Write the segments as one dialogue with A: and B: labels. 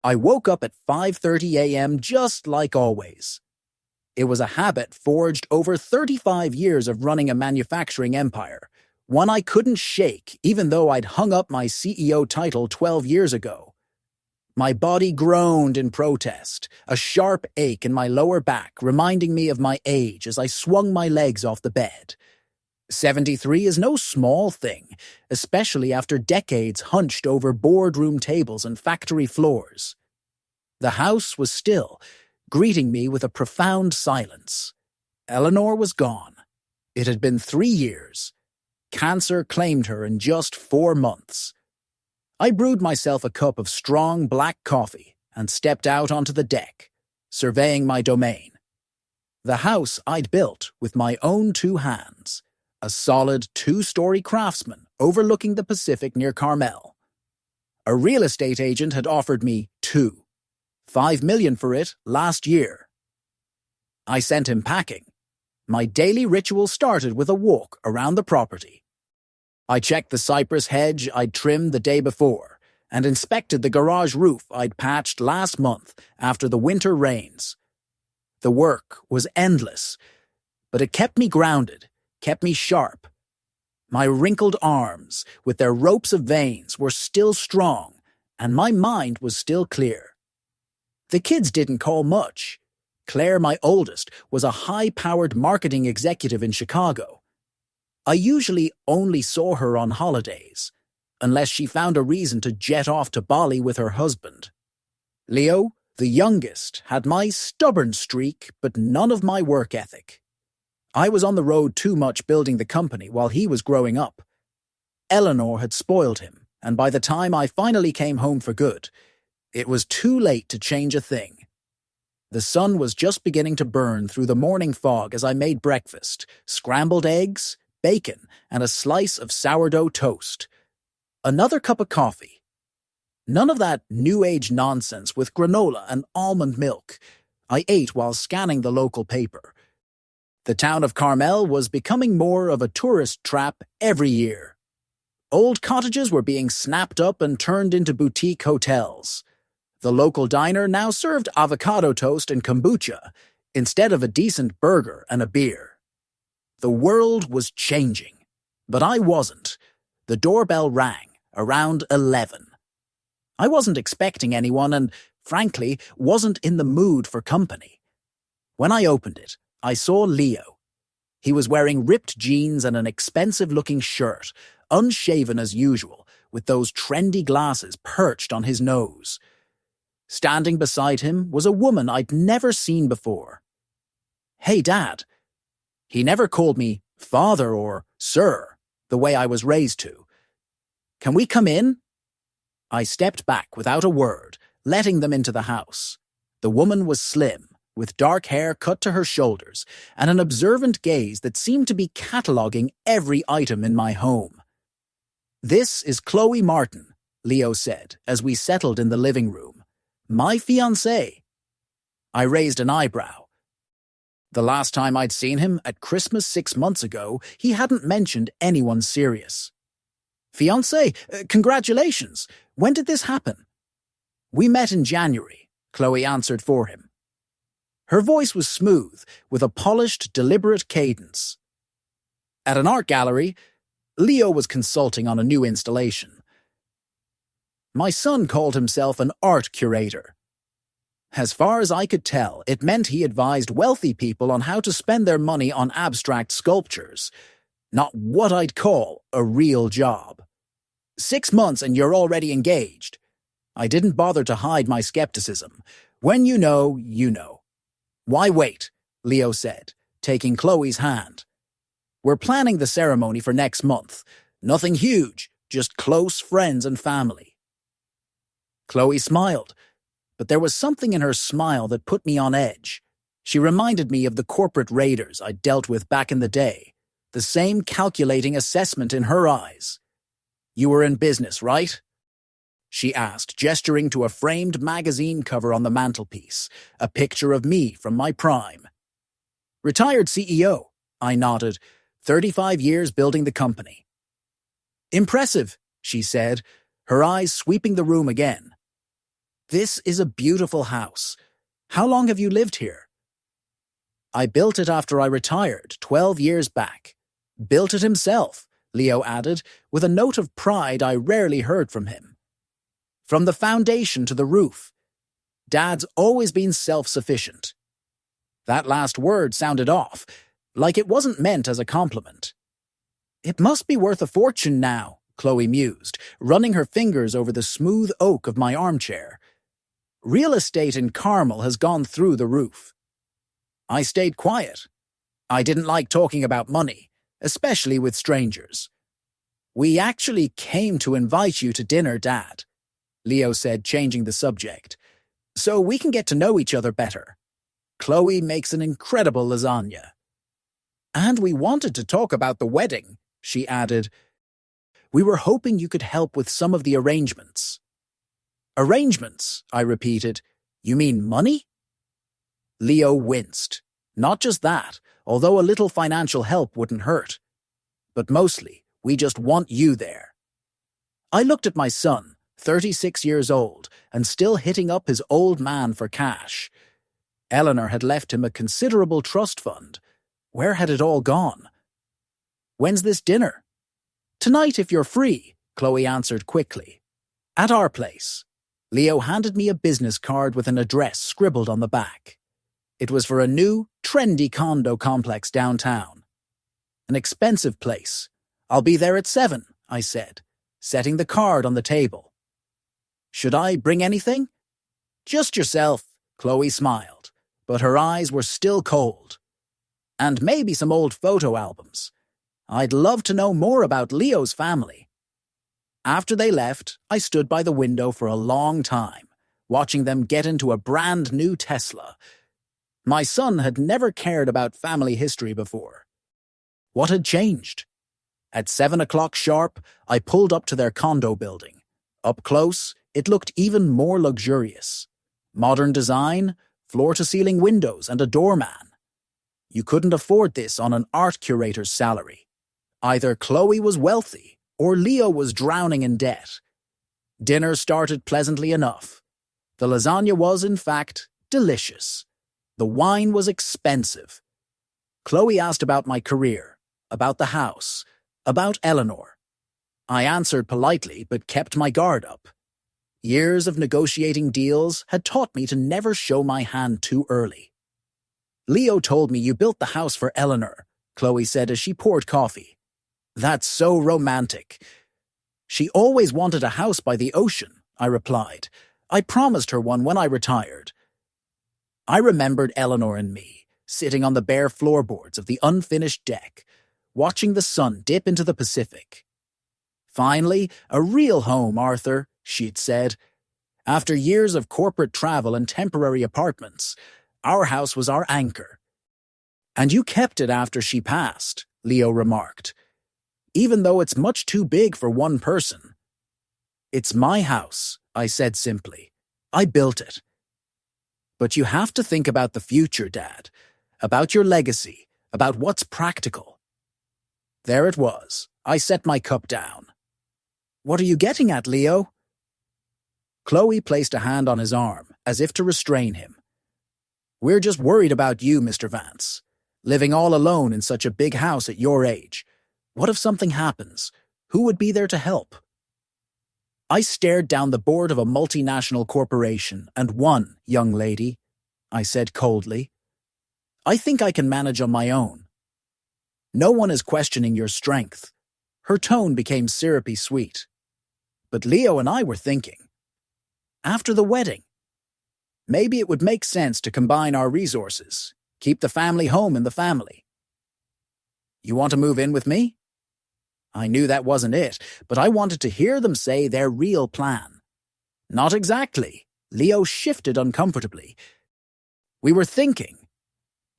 A: I woke up at 5:30 a.m. just like always. It was a habit forged over 35 years of running a manufacturing empire, one I couldn't shake even though I'd hung up my CEO title 12 years ago. My body groaned in protest, a sharp ache in my lower back reminding me of my age as I swung my legs off the bed. 73 is no small thing, especially after decades hunched over boardroom tables and factory floors. The house was still, greeting me with a profound silence. Eleanor was gone. It had been 3 years. Cancer claimed her in just 4 months. I brewed myself a cup of strong black coffee and stepped out onto the deck, surveying my domain. The house I'd built with my own 2 hands, a solid 2-story craftsman overlooking the Pacific near Carmel. A real estate agent had offered me $5 million for it last year. I sent him packing. My daily ritual started with a walk around the property. I checked the cypress hedge I'd trimmed the day before and inspected the garage roof I'd patched last month after the winter rains. The work was endless, but it kept me grounded, kept me sharp. My wrinkled arms, with their ropes of veins, were still strong, and my mind was still clear. The kids didn't call much. Claire, my oldest, was a high-powered marketing executive in Chicago. I usually only saw her on holidays, unless she found a reason to jet off to Bali with her husband. Leo, the youngest, had my stubborn streak, but none of my work ethic. I was on the road too much building the company while he was growing up. Eleanor had spoiled him, and by the time I finally came home for good, it was too late to change a thing. The sun was just beginning to burn through the morning fog as I made breakfast, scrambled eggs, bacon, and a slice of sourdough toast. Another cup of coffee. None of that New Age nonsense with granola and almond milk. I ate while scanning the local paper. The town of Carmel was becoming more of a tourist trap every year. Old cottages were being snapped up and turned into boutique hotels. The local diner now served avocado toast and kombucha instead of a decent burger and a beer. The world was changing, but I wasn't. The doorbell rang around 11. I wasn't expecting anyone and, frankly, wasn't in the mood for company. When I opened it, I saw Leo. He was wearing ripped jeans and an expensive-looking shirt, unshaven as usual, with those trendy glasses perched on his nose. Standing beside him was a woman I'd never seen before. "Hey, Dad." He never called me father or sir, the way I was raised to. "Can we come in?" I stepped back without a word, letting them into the house. The woman was slim, with dark hair cut to her shoulders, and an observant gaze that seemed to be cataloging every item in my home. "This is Chloe Martin," Leo said as we settled in the living room. "My fiancée." I raised an eyebrow. The last time I'd seen him, at Christmas 6 months ago, he hadn't mentioned anyone serious. "Fiancée, congratulations. When did this happen?" "We met in January," Chloe answered for him. Her voice was smooth, with a polished, deliberate cadence. At an art gallery, Leo was consulting on a new installation. My son called himself an art curator. As far as I could tell, it meant he advised wealthy people on how to spend their money on abstract sculptures. Not what I'd call a real job. 6 months and you're already engaged. I didn't bother to hide my skepticism. When you know, you know. "Why wait?" Leo said, taking Chloe's hand. "We're planning the ceremony for next month. Nothing huge, just close friends and family." Chloe smiled, but there was something in her smile that put me on edge. She reminded me of the corporate raiders I'd dealt with back in the day, the same calculating assessment in her eyes. "You were in business, right?" she asked, gesturing to a framed magazine cover on the mantelpiece, a picture of me from my prime. "Retired CEO," I nodded, 35 years building the company. "Impressive," she said, her eyes sweeping the room again. This is a beautiful house. How long have you lived here? I built it after I retired 12 years back. Built it himself, Leo added, with a note of pride I rarely heard from him. From the foundation to the roof. Dad's always been self-sufficient. That last word sounded off, like it wasn't meant as a compliment. It must be worth a fortune now, Chloe mused, running her fingers over the smooth oak of my armchair. Real estate in Carmel has gone through the roof. I stayed quiet. I didn't like talking about money, especially with strangers. We actually came to invite you to dinner, Dad, Leo said, changing the subject, so we can get to know each other better. Chloe makes an incredible lasagna. And we wanted to talk about the wedding, she added. We were hoping you could help with some of the arrangements. Arrangements, I repeated. You mean money? Leo winced. Not just that, although a little financial help wouldn't hurt. But mostly, we just want you there. I looked at my son, 36 years old, and still hitting up his old man for cash. Eleanor had left him a considerable trust fund. Where had it all gone? When's this dinner? Tonight if you're free, Chloe answered quickly. At our place. Leo handed me a business card with an address scribbled on the back. It was for a new, trendy condo complex downtown. An expensive place. I'll be there at 7, I said, setting the card on the table. Should I bring anything? Just yourself, Chloe smiled, but her eyes were still cold. And maybe some old photo albums. I'd love to know more about Leo's family. After they left, I stood by the window for a long time, watching them get into a brand new Tesla. My son had never cared about family history before. What had changed? At 7 o'clock sharp, I pulled up to their condo building. Up close, it looked even more luxurious. Modern design, floor-to-ceiling windows, and a doorman. You couldn't afford this on an art curator's salary. Either Chloe was wealthy, or Leo was drowning in debt. Dinner started pleasantly enough. The lasagna was, in fact, delicious. The wine was expensive. Chloe asked about my career, about the house, about Eleanor. I answered politely, but kept my guard up. Years of negotiating deals had taught me to never show my hand too early. Leo told me you built the house for Eleanor, Chloe said as she poured coffee. That's so romantic. She always wanted a house by the ocean, I replied. I promised her one when I retired. I remembered Eleanor and me, sitting on the bare floorboards of the unfinished deck, watching the sun dip into the Pacific. Finally, a real home, Arthur, she'd said. After years of corporate travel and temporary apartments, our house was our anchor. And you kept it after she passed, Leo remarked. Even though it's much too big for one person. It's my house, I said simply. I built it. But you have to think about the future, Dad. About your legacy. About what's practical. There it was. I set my cup down. What are you getting at, Leo? Chloe placed a hand on his arm, as if to restrain him. We're just worried about you, Mr. Vance. Living all alone in such a big house at your age. What if something happens? Who would be there to help? I stared down the board of a multinational corporation and won, young lady, I said coldly. I think I can manage on my own. No one is questioning your strength. Her tone became syrupy sweet. But Leo and I were thinking. After the wedding, maybe it would make sense to combine our resources, keep the family home in the family. You want to move in with me? I knew that wasn't it, but I wanted to hear them say their real plan. Not exactly. Leo shifted uncomfortably. We were thinking,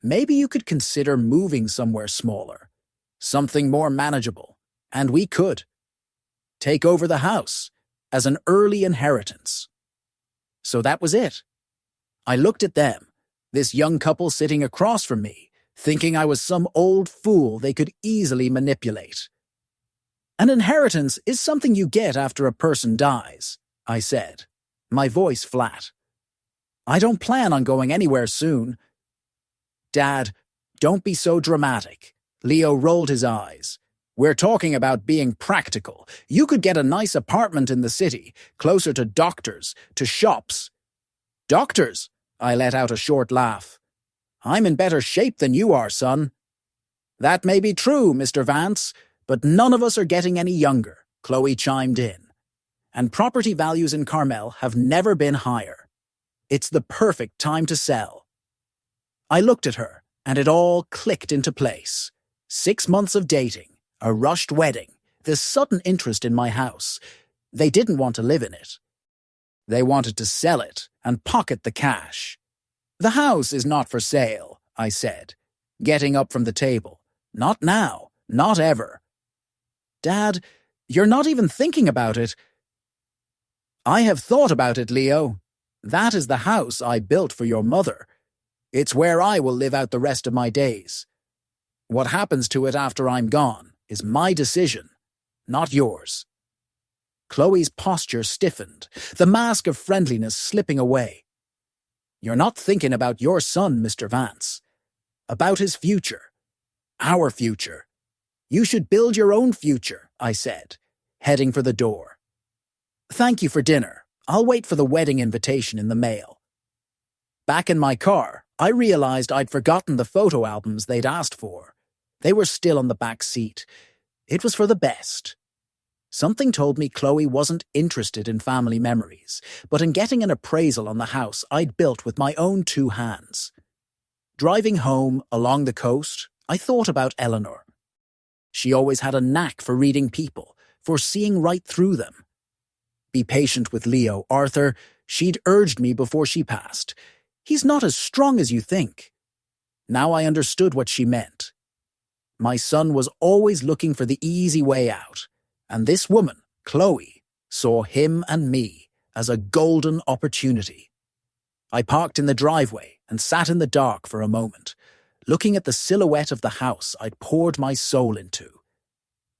A: maybe you could consider moving somewhere smaller, something more manageable, and we could. Take over the house, as an early inheritance. So that was it. I looked at them, this young couple sitting across from me, thinking I was some old fool they could easily manipulate. An inheritance is something you get after a person dies, I said. my voice flat. I don't plan on going anywhere soon. Dad, don't be so dramatic. Leo rolled his eyes. We're talking about being practical. You could get a nice apartment in the city, closer to doctors, to shops. Doctors? I let out a short laugh. I'm in better shape than you are, son. That may be true, Mr. Vance, but none of us are getting any younger, Chloe chimed in. And property values in Carmel have never been higher. It's the perfect time to sell. I looked at her, and it all clicked into place. 6 months of dating, a rushed wedding, this sudden interest in my house. They didn't want to live in it. They wanted to sell it and pocket the cash. The house is not for sale, I said, getting up from the table. Not now, not ever. Dad, you're not even thinking about it. I have thought about it, Leo. That is the house I built for your mother. It's where I will live out the rest of my days. What happens to it after I'm gone is my decision, not yours. Chloe's posture stiffened, the mask of friendliness slipping away. You're not thinking about your son, Mr. Vance. About his future. Our future. You should build your own future, I said, heading for the door. Thank you for dinner. I'll wait for the wedding invitation in the mail. Back in my car, I realized I'd forgotten the photo albums they'd asked for. They were still on the back seat. It was for the best. Something told me Chloe wasn't interested in family memories, but in getting an appraisal on the house I'd built with my own 2 hands. Driving home along the coast, I thought about Eleanor. She always had a knack for reading people, for seeing right through them. Be patient with Leo, Arthur. She'd urged me before she passed. He's not as strong as you think. Now I understood what she meant. My son was always looking for the easy way out, and this woman, Chloe, saw him and me as a golden opportunity. I parked in the driveway and sat in the dark for a moment, looking at the silhouette of the house I'd poured my soul into.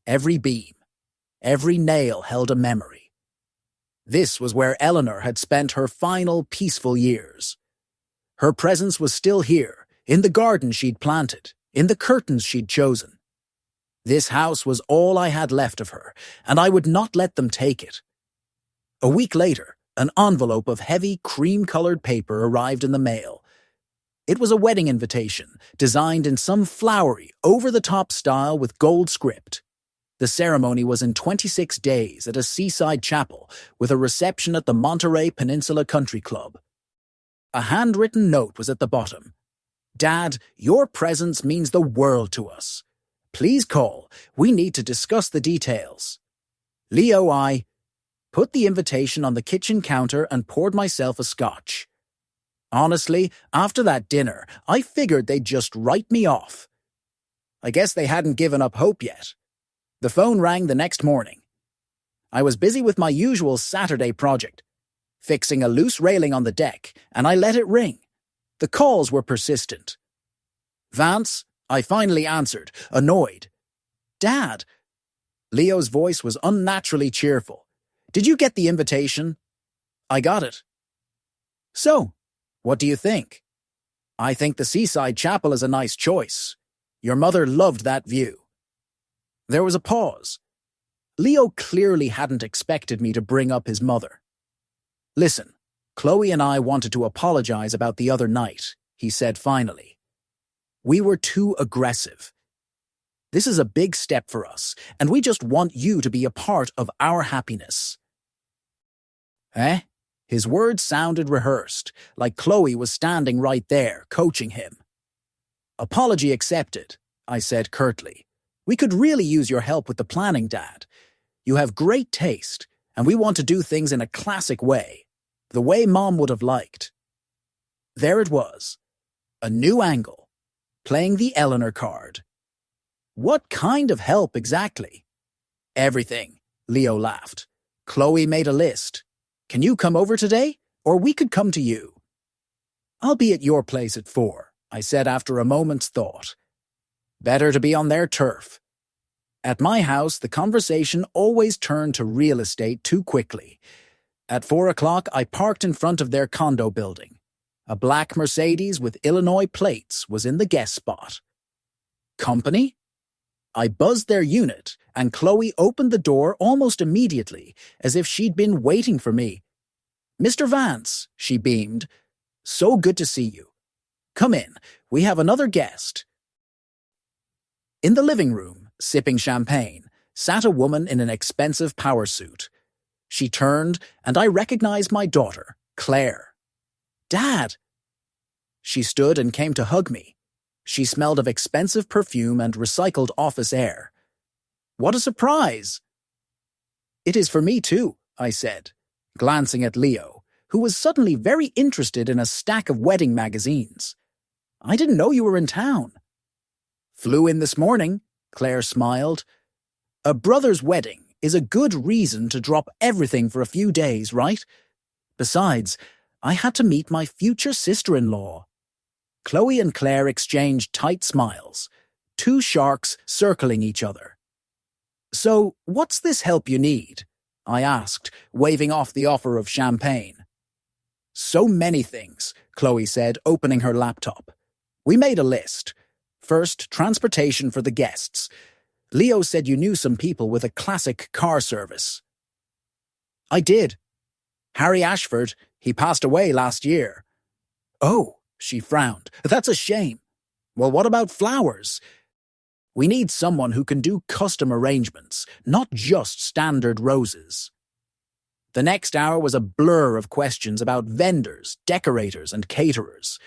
A: Every beam, every nail held a memory. This was where Eleanor had spent her final peaceful years. Her presence was still here, in the garden she'd planted, in the curtains she'd chosen. This house was all I had left of her, and I would not let them take it. A week later, an envelope of heavy cream-colored paper arrived in the mail. It was a wedding invitation, designed in some flowery, over-the-top style with gold script. The ceremony was in 26 days at a seaside chapel with a reception at the Monterey Peninsula Country Club. A handwritten note was at the bottom. Dad, your presence means the world to us. Please call. We need to discuss the details. Leo, I put the invitation on the kitchen counter and poured myself a scotch. Honestly, after that dinner, I figured they'd just write me off. I guess they hadn't given up hope yet. The phone rang the next morning. I was busy with my usual Saturday project, fixing a loose railing on the deck, and I let it ring. The calls were persistent. Vance, I finally answered, annoyed. Dad. Leo's voice was unnaturally cheerful. Did you get the invitation? I got it. So, what do you think? I think the seaside chapel is a nice choice. Your mother loved that view. There was a pause. Leo clearly hadn't expected me to bring up his mother. Listen, Chloe and I wanted to apologize about the other night, he said finally. We were too aggressive. This is a big step for us, and we just want you to be a part of our happiness. Eh? His words sounded rehearsed, like Chloe was standing right there, coaching him. Apology accepted, I said curtly. We could really use your help with the planning, Dad. You have great taste, and we want to do things in a classic way, the way Mom would have liked. There it was, a new angle, playing the Eleanor card. What kind of help exactly? Everything, Leo laughed. Chloe made a list. Can you come over today, or we could come to you? I'll be at your place at 4, I said after a moment's thought. Better to be on their turf. At my house, the conversation always turned to real estate too quickly. At 4 o'clock, I parked in front of their condo building. A black Mercedes with Illinois plates was in the guest spot. Company? I buzzed their unit, and Chloe opened the door almost immediately, as if she'd been waiting for me. "Mr. Vance," she beamed. "So good to see you. Come in, we have another guest." In the living room, sipping champagne, sat a woman in an expensive power suit. She turned, and I recognized my daughter, Claire. "Dad!" She stood and came to hug me. She smelled of expensive perfume and recycled office air. "What a surprise!" "It is for me too," I said, glancing at Leo, who was suddenly very interested in a stack of wedding magazines. "I didn't know you were in town." "Flew in this morning," Claire smiled. "A brother's wedding is a good reason to drop everything for a few days, right? Besides, I had to meet my future sister-in-law." Chloe and Claire exchanged tight smiles, two sharks circling each other. "So, what's this help you need?" I asked, waving off the offer of champagne. "So many things," Chloe said, opening her laptop. "We made a list. First, transportation for the guests. Leo said you knew some people with a classic car service." "I did. Harry Ashford, he passed away last year." "Oh," she frowned. "That's a shame. Well, what about flowers?" "We need someone who can do custom arrangements, not just standard roses." The next hour was a blur of questions about vendors, decorators, and caterers.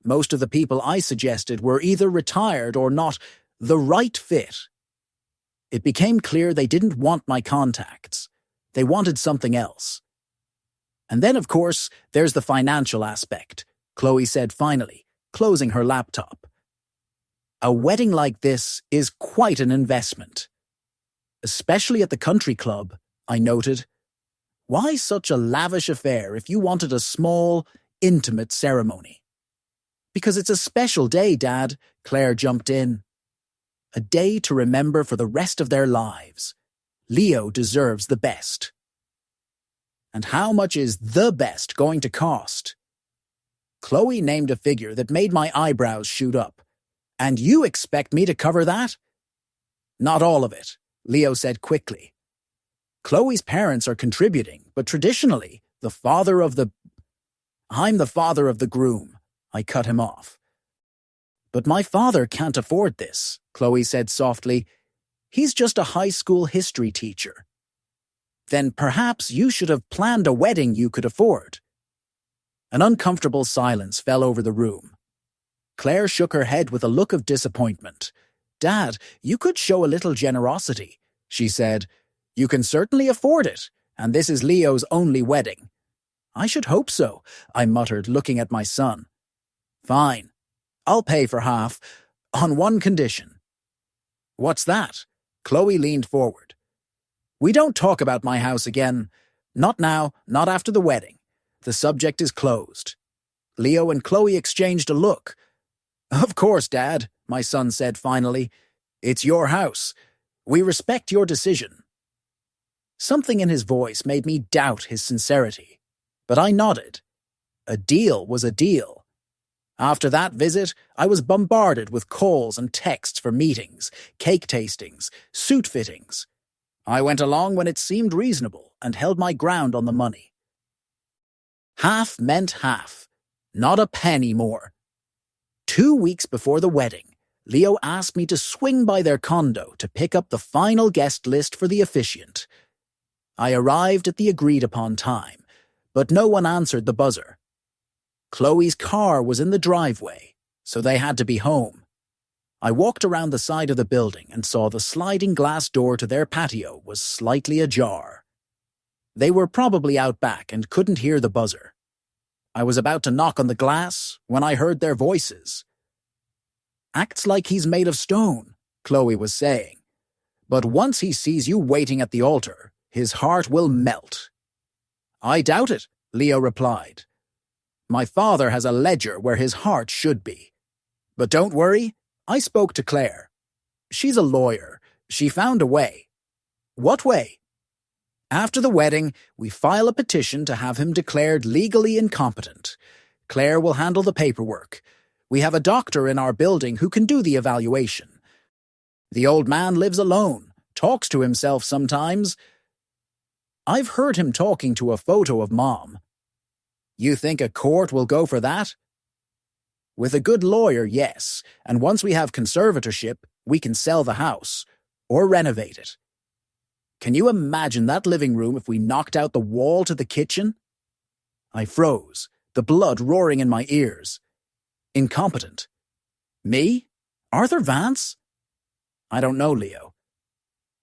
A: Most of the people I suggested were either retired or not the right fit. It became clear they didn't want my contacts. They wanted something else. "And then, of course, there's the financial aspect," Chloe said finally, closing her laptop. "A wedding like this is quite an investment. Especially at the country club," I noted. "Why such a lavish affair if you wanted a small, intimate ceremony?" "Because it's a special day, Dad," Claire jumped in. "A day to remember for the rest of their lives. Leo deserves the best." "And how much is the best going to cost?" Chloe named a figure that made my eyebrows shoot up. "And you expect me to cover that?" "Not all of it," Leo said quickly. "Chloe's parents are contributing, but traditionally, I'm the father of the groom," I cut him off. "But my father can't afford this," Chloe said softly. "He's just a high school history teacher." "Then perhaps you should have planned a wedding you could afford." An uncomfortable silence fell over the room. Claire shook her head with a look of disappointment. "Dad, you could show a little generosity," she said. "You can certainly afford it, and this is Leo's only wedding." "I should hope so," I muttered, looking at my son. "Fine. I'll pay for half, on one condition." "What's that?" Chloe leaned forward. "We don't talk about my house again. Not now, not after the wedding. The subject is closed." Leo and Chloe exchanged a look. "Of course, Dad," my son said finally. "It's your house. We respect your decision." Something in his voice made me doubt his sincerity, but I nodded. A deal was a deal. After that visit, I was bombarded with calls and texts for meetings, cake tastings, suit fittings. I went along when it seemed reasonable and held my ground on the money. Half meant half. Not a penny more. 2 weeks before the wedding, Leo asked me to swing by their condo to pick up the final guest list for the officiant. I arrived at the agreed-upon time, but no one answered the buzzer. Chloe's car was in the driveway, so they had to be home. I walked around the side of the building and saw the sliding glass door to their patio was slightly ajar. They were probably out back and couldn't hear the buzzer. I was about to knock on the glass when I heard their voices. "Acts like he's made of stone," Chloe was saying. "But once he sees you waiting at the altar, his heart will melt." "I doubt it," Leo replied. "My father has a ledger where his heart should be. But don't worry, I spoke to Claire. She's a lawyer. She found a way." "What way?" After the wedding, we file a petition to have him declared legally incompetent. Claire will handle the paperwork. We have a doctor in our building who can do the evaluation. The old man lives alone, talks to himself sometimes. I've heard him talking to a photo of Mom. You think a court will go for that? With a good lawyer, yes, and once we have conservatorship, we can sell the house, or renovate it. Can you imagine that living room if we knocked out the wall to the kitchen? I froze, the blood roaring in my ears. Incompetent. Me? Arthur Vance? I don't know, Leo.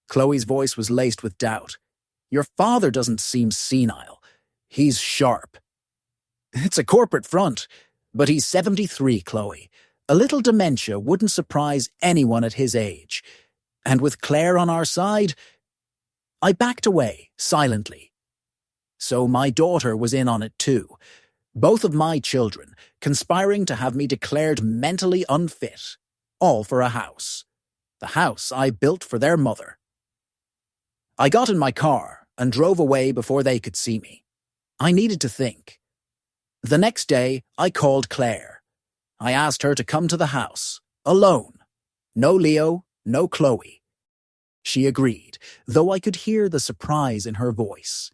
A: Chloe's voice was laced with doubt. Your father doesn't seem senile. He's sharp. It's a corporate front, but he's 73, Chloe. A little dementia wouldn't surprise anyone at his age. And with Claire on our side, I backed away, silently. So my daughter was in on it too. Both of my children, conspiring to have me declared mentally unfit. All for a house. The house I built for their mother. I got in my car and drove away before they could see me. I needed to think. The next day, I called Claire. I asked her to come to the house, alone. No Leo, no Chloe. She agreed, though I could hear the surprise in her voice.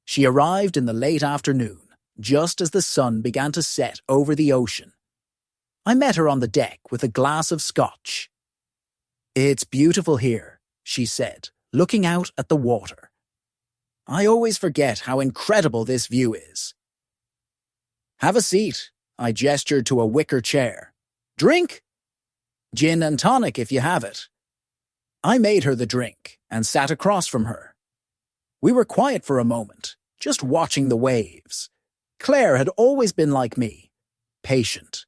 A: She arrived in the late afternoon, just as the sun began to set over the ocean. I met her on the deck with a glass of scotch. It's beautiful here, she said, looking out at the water. I always forget how incredible this view is. Have a seat, I gestured to a wicker chair. Drink? Gin and tonic if you have it. I made her the drink and sat across from her. We were quiet for a moment, just watching the waves. Claire had always been like me, patient,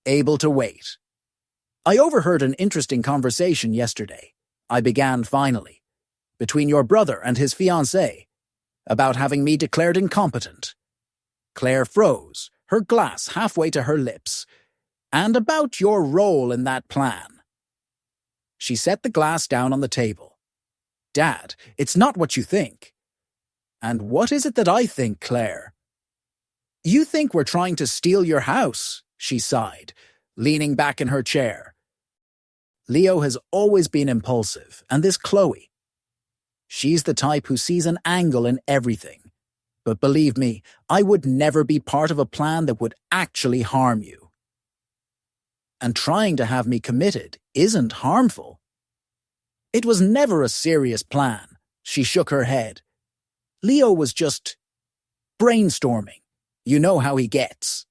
A: able to wait. I overheard an interesting conversation yesterday. I began finally, between your brother and his fiancée, about having me declared incompetent. Claire froze, her glass halfway to her lips, and about your role in that plan. She set the glass down on the table. Dad, it's not what you think. And what is it that I think, Claire? You think we're trying to steal your house, she sighed, leaning back in her chair. Leo has always been impulsive, and this Chloe. She's the type who sees an angle in everything. But believe me, I would never be part of a plan that would actually harm you. And trying to have me committed isn't harmful. It was never a serious plan, she shook her head. Leo was just brainstorming. You know how he gets.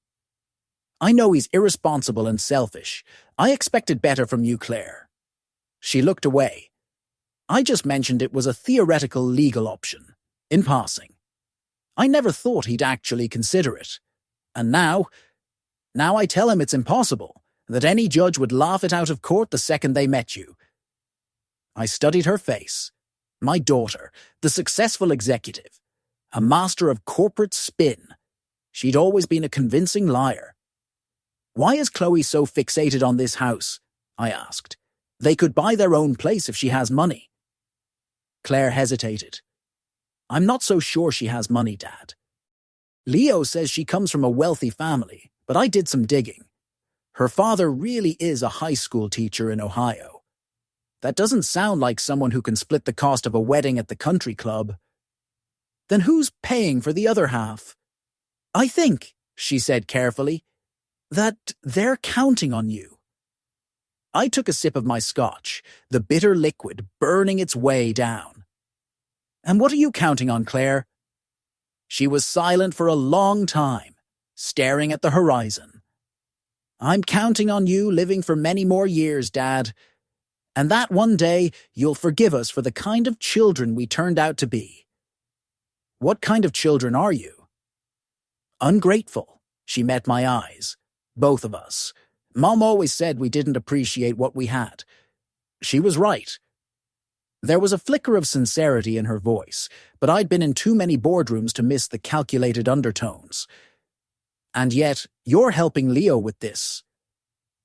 A: I know he's irresponsible and selfish. I expected better from you, Claire. She looked away. I just mentioned it was a theoretical legal option, in passing. I never thought he'd actually consider it. And now I tell him it's impossible, that any judge would laugh it out of court the second they met you. I studied her face. My daughter, the successful executive, a master of corporate spin. She'd always been a convincing liar. Why is Chloe so fixated on this house? I asked. They could buy their own place if she has money. Claire hesitated. I'm not so sure she has money, Dad. Leo says she comes from a wealthy family, but I did some digging. Her father really is a high school teacher in Ohio. That doesn't sound like someone who can split the cost of a wedding at the country club. Then who's paying for the other half? I think, she said carefully, that they're counting on you. I took a sip of my scotch, the bitter liquid burning its way down. And what are you counting on, Claire? She was silent for a long time, staring at the horizon. I'm counting on you living for many more years, Dad, and that one day you'll forgive us for the kind of children we turned out to be. What kind of children are you? Ungrateful, she met my eyes. Both of us. Mom always said we didn't appreciate what we had. She was right. There was a flicker of sincerity in her voice, but I'd been in too many boardrooms to miss the calculated undertones. And yet, you're helping Leo with this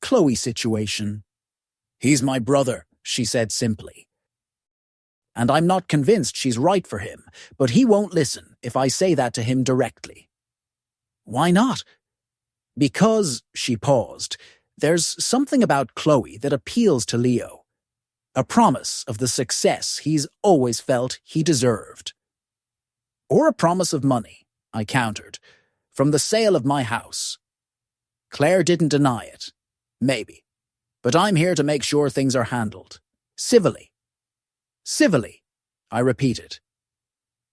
A: Chloe situation. He's my brother, she said simply. and I'm not convinced she's right for him, but he won't listen if I say that to him directly. Why not? Because, she paused, there's something about Chloe that appeals to Leo. A promise of the success he's always felt he deserved. Or a promise of money, I countered, from the sale of my house. Claire didn't deny it. Maybe. But I'm here to make sure things are handled. Civilly. Civilly, I repeated.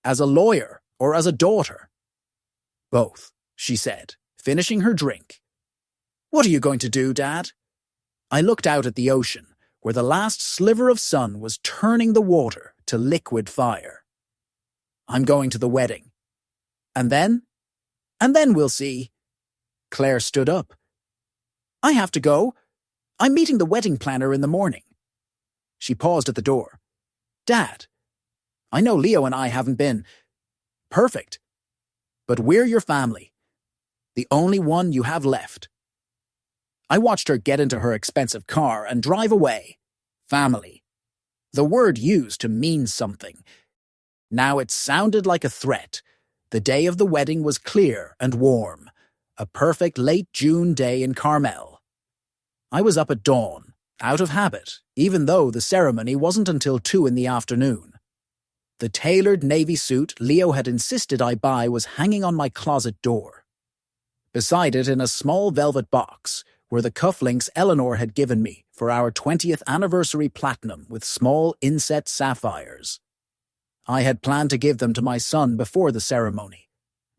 A: As a lawyer or as a daughter? Both, she said, finishing her drink. What are you going to do, Dad? I looked out at the ocean, where the last sliver of sun was turning the water to liquid fire. I'm going to the wedding. And then? And then we'll see. Claire stood up. I have to go. I'm meeting the wedding planner in the morning. She paused at the door. Dad, I know Leo and I haven't been perfect, but we're your family. The only one you have left. I watched her get into her expensive car and drive away. Family. The word used to mean something. Now it sounded like a threat. The day of the wedding was clear and warm. A perfect late June day in Carmel. I was up at dawn, out of habit, even though the ceremony wasn't until 2 in the afternoon. The tailored navy suit Leo had insisted I buy was hanging on my closet door. Beside it, in a small velvet box, were the cufflinks Eleanor had given me for our 20th anniversary platinum with small inset sapphires. I had planned to give them to my son before the ceremony.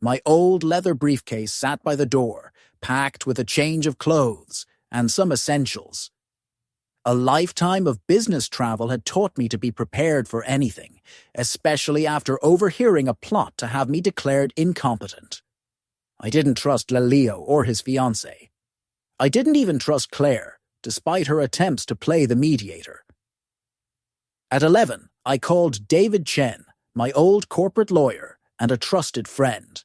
A: My old leather briefcase sat by the door, packed with a change of clothes and some essentials. A lifetime of business travel had taught me to be prepared for anything, especially after overhearing a plot to have me declared incompetent. I didn't trust Leo or his fiancée. I didn't even trust Claire, despite her attempts to play the mediator. At 11, I called David Chen, my old corporate lawyer and a trusted friend.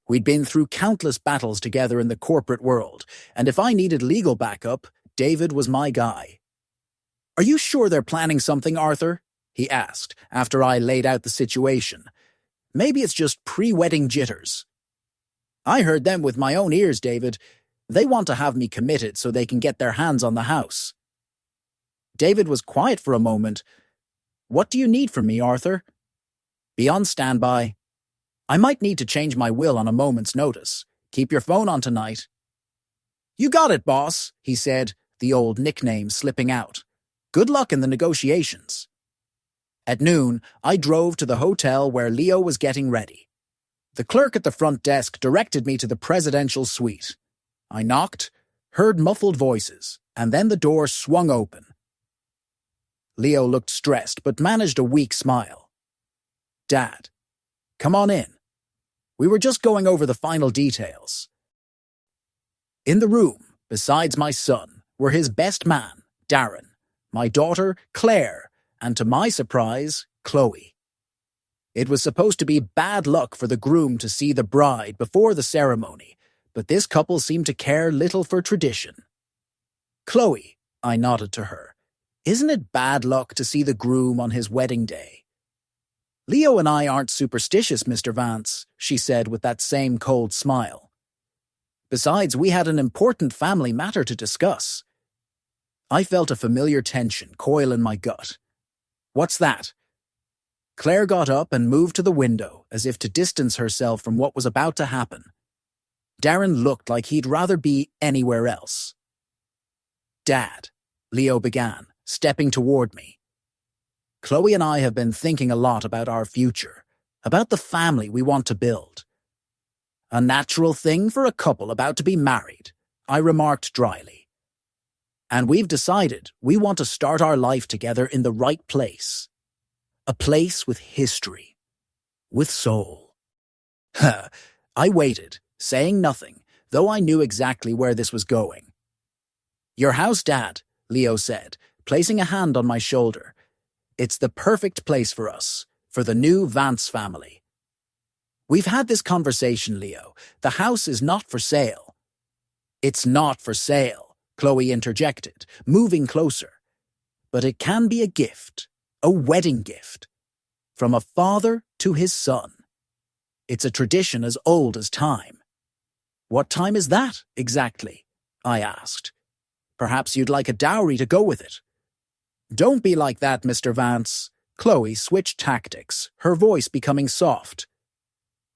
A: We'd been through countless battles together in the corporate world, and if I needed legal backup, David was my guy. Are you sure they're planning something, Arthur? He asked, after I laid out the situation. Maybe it's just pre-wedding jitters. I heard them with my own ears, David. They want to have me committed so they can get their hands on the house. David was quiet for a moment. What do you need from me, Arthur? Be on standby. I might need to change my will on a moment's notice. Keep your phone on tonight. You got it, boss, he said, the old nickname slipping out. Good luck in the negotiations. At noon, I drove to the hotel where Leo was getting ready. The clerk at the front desk directed me to the presidential suite. I knocked, heard muffled voices, and then the door swung open. Leo looked stressed but managed a weak smile. Dad, come on in. We were just going over the final details. In the room, besides my son, were his best man, Darren, my daughter, Claire, and to my surprise, Chloe. It was supposed to be bad luck for the groom to see the bride before the ceremony, but this couple seemed to care little for tradition. Chloe, I nodded to her, isn't it bad luck to see the groom on his wedding day? Leo and I aren't superstitious, Mr. Vance, she said with that same cold smile. Besides, we had an important family matter to discuss. I felt a familiar tension coil in my gut. What's that? Claire got up and moved to the window as if to distance herself from what was about to happen. Darren looked like he'd rather be anywhere else. Dad, Leo began, stepping toward me. Chloe and I have been thinking a lot about our future, about the family we want to build. A natural thing for a couple about to be married, I remarked dryly. And we've decided we want to start our life together in the right place. A place with history. With soul. I waited, saying nothing, though I knew exactly where this was going. Your house, Dad, Leo said, placing a hand on my shoulder. It's the perfect place for us, for the new Vance family. We've had this conversation, Leo. The house is not for sale. It's not for sale, Chloe interjected, moving closer. But it can be a gift, A wedding gift. From a father to his son. It's a tradition as old as time. What time is that, exactly? I asked. Perhaps you'd like a dowry to go with it. Don't be like that, Mr. Vance. Chloe switched tactics, her voice becoming soft.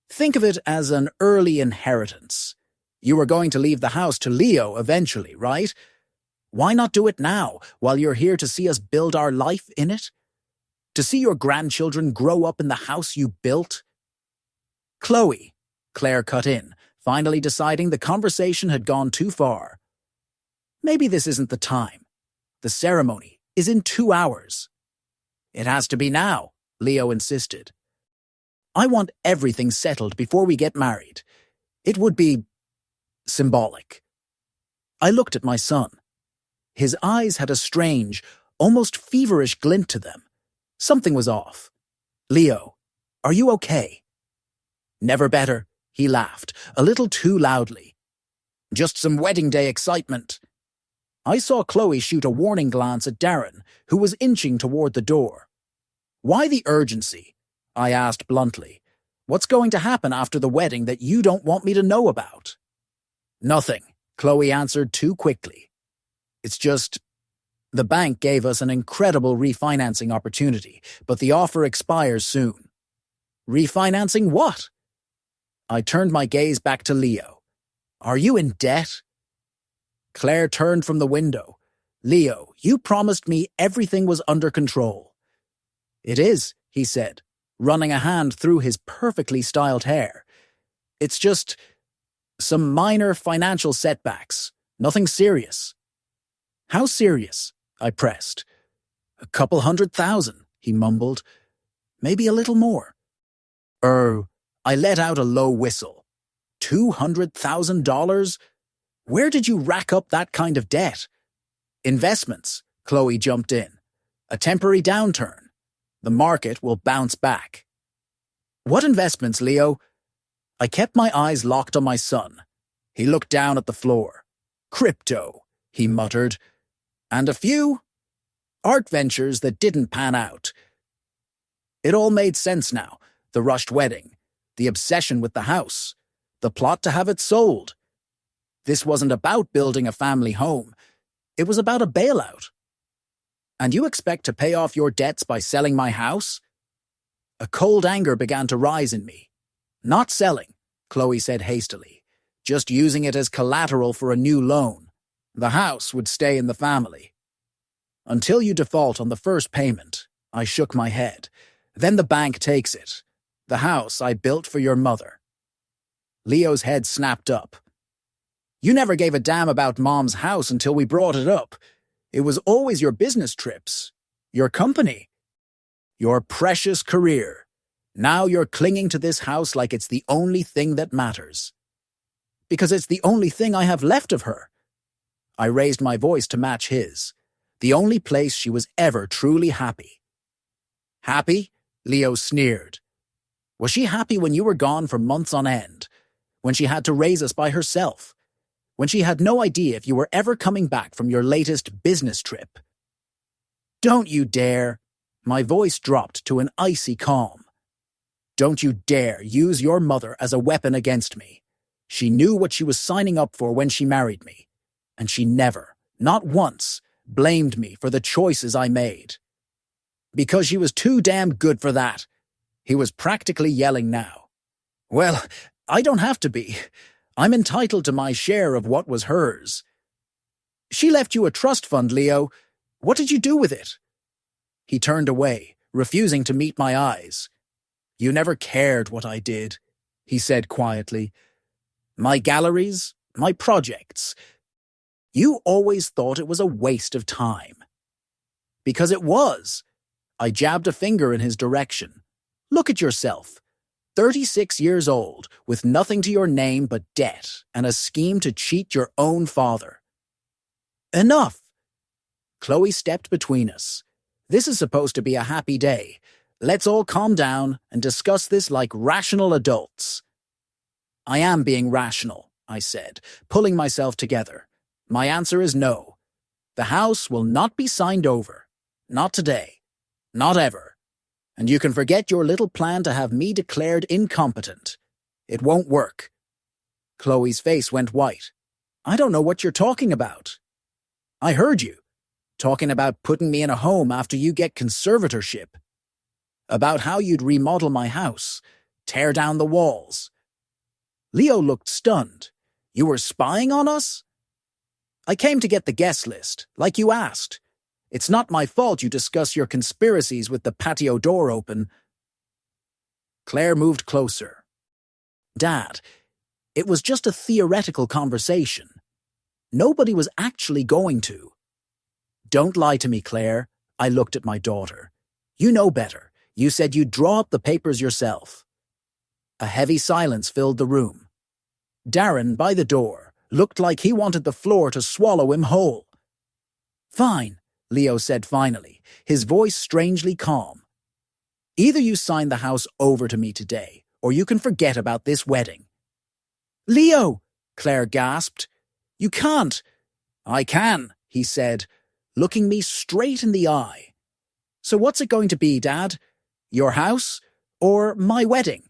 A: Think of it as an early inheritance. You were going to leave the house to Leo eventually, right? Why not do it now, while you're here to see us build our life in it? To see your grandchildren grow up in the house you built? Chloe, Claire cut in, finally deciding the conversation had gone too far. Maybe this isn't the time. The ceremony is in 2 hours. It has to be now, Leo insisted. I want everything settled before we get married. It would be symbolic. I looked at my son. His eyes had a strange, almost feverish glint to them. Something was off. Leo, are you okay? Never better, he laughed, a little too loudly. Just some wedding day excitement. I saw Chloe shoot a warning glance at Darren, who was inching toward the door. Why the urgency? I asked bluntly. What's going to happen after the wedding that you don't want me to know about? Nothing, Chloe answered too quickly. It's just... The bank gave us an incredible refinancing opportunity, but the offer expires soon. Refinancing what? I turned my gaze back to Leo. Are you in debt? Claire turned from the window. Leo, you promised me everything was under control. It is, he said, running a hand through his perfectly styled hair. It's just some minor financial setbacks, nothing serious. How serious? I pressed. A couple $100,000, he mumbled. Maybe a little more. I let out a low whistle. $200,000? Where did you rack up that kind of debt? Investments, Chloe jumped in. A temporary downturn. The market will bounce back. What investments, Leo? I kept my eyes locked on my son. He looked down at the floor. Crypto, he muttered. And a few art ventures that didn't pan out. It all made sense now. The rushed wedding, the obsession with the house, the plot to have it sold. This wasn't about building a family home. It was about a bailout. And you expect to pay off your debts by selling my house? A cold anger began to rise in me. Not selling, Chloe said hastily, just using it as collateral for a new loan. The house would stay in the family. Until you default on the first payment, I shook my head. Then the bank takes it. The house I built for your mother. Leo's head snapped up. You never gave a damn about Mom's house until we brought it up. It was always your business trips, your company, your precious career. Now you're clinging to this house like it's the only thing that matters. Because it's the only thing I have left of her. I raised my voice to match his. The only place she was ever truly happy. Happy? Leo sneered. Was she happy when you were gone for months on end? When she had to raise us by herself? When she had no idea if you were ever coming back from your latest business trip? Don't you dare. My voice dropped to an icy calm. Don't you dare use your mother as a weapon against me. She knew what she was signing up for when she married me. And she never, not once, blamed me for the choices I made. Because she was too damn good for that. He was practically yelling now. Well, I don't have to be. I'm entitled to my share of what was hers. She left you a trust fund, Leo. What did you do with it? He turned away, refusing to meet my eyes. You never cared what I did, he said quietly. My galleries, my projects. You always thought it was a waste of time. Because it was. I jabbed a finger in his direction. Look at yourself. 36 years old, with nothing to your name but debt and a scheme to cheat your own father. Enough! Chloe stepped between us. This is supposed to be a happy day. Let's all calm down and discuss this like rational adults. I am being rational, I said, pulling myself together. My answer is no. The house will not be signed over. Not today. Not ever. And you can forget your little plan to have me declared incompetent. It won't work. Chloe's face went white. I don't know what you're talking about. I heard you. Talking about putting me in a home after you get conservatorship. About how you'd remodel my house, tear down the walls. Leo looked stunned. You were spying on us? I came to get the guest list, like you asked. It's not my fault you discuss your conspiracies with the patio door open. Claire moved closer. Dad, it was just a theoretical conversation. Nobody was actually going to. Don't lie to me, Claire. I looked at my daughter. You know better. You said you'd draw up the papers yourself. A heavy silence filled the room. Darren, by the door, looked like he wanted the floor to swallow him whole. Fine, Leo said finally, his voice strangely calm. Either you sign the house over to me today, or you can forget about this wedding. Leo, Claire gasped. You can't. I can, he said, looking me straight in the eye. So what's it going to be, Dad? Your house or my wedding?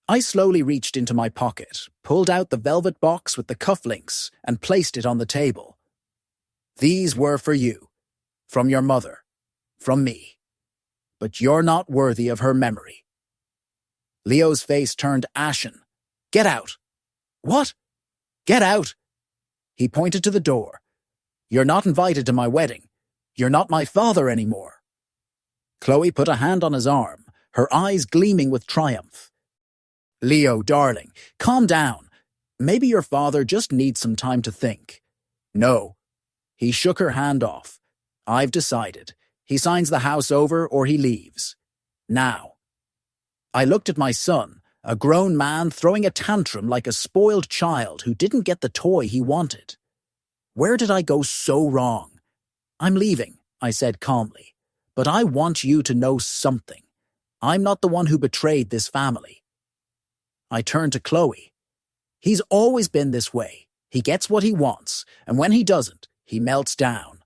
A: I slowly reached into my pocket, pulled out the velvet box with the cufflinks, and placed it on the table. These were for you, from your mother, from me. But you're not worthy of her memory. Leo's face turned ashen. Get out. What? Get out. He pointed to the door. You're not invited to my wedding. You're not my father anymore. Chloe put a hand on his arm, her eyes gleaming with triumph. Leo, darling, calm down. Maybe your father just needs some time to think. No. He shook her hand off. I've decided. He signs the house over or he leaves. Now. I looked at my son, a grown man throwing a tantrum like a spoiled child who didn't get the toy he wanted. Where did I go so wrong? I'm leaving, I said calmly. But I want you to know something. I'm not the one who betrayed this family. I turned to Chloe. He's always been this way. He gets what he wants, and when he doesn't, he melts down.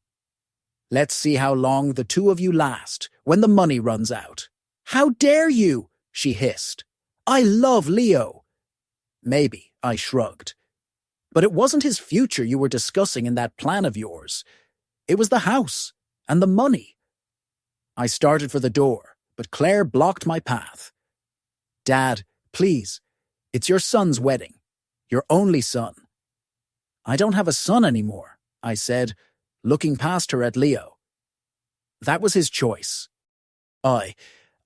A: Let's see how long the two of you last when the money runs out. How dare you? She hissed. I love Leo. Maybe, I shrugged. But it wasn't his future you were discussing in that plan of yours. It was the house and the money. I started for the door, but Claire blocked my path. Dad, please. It's your son's wedding. Your only son. I don't have a son anymore, I said, looking past her at Leo. That was his choice. I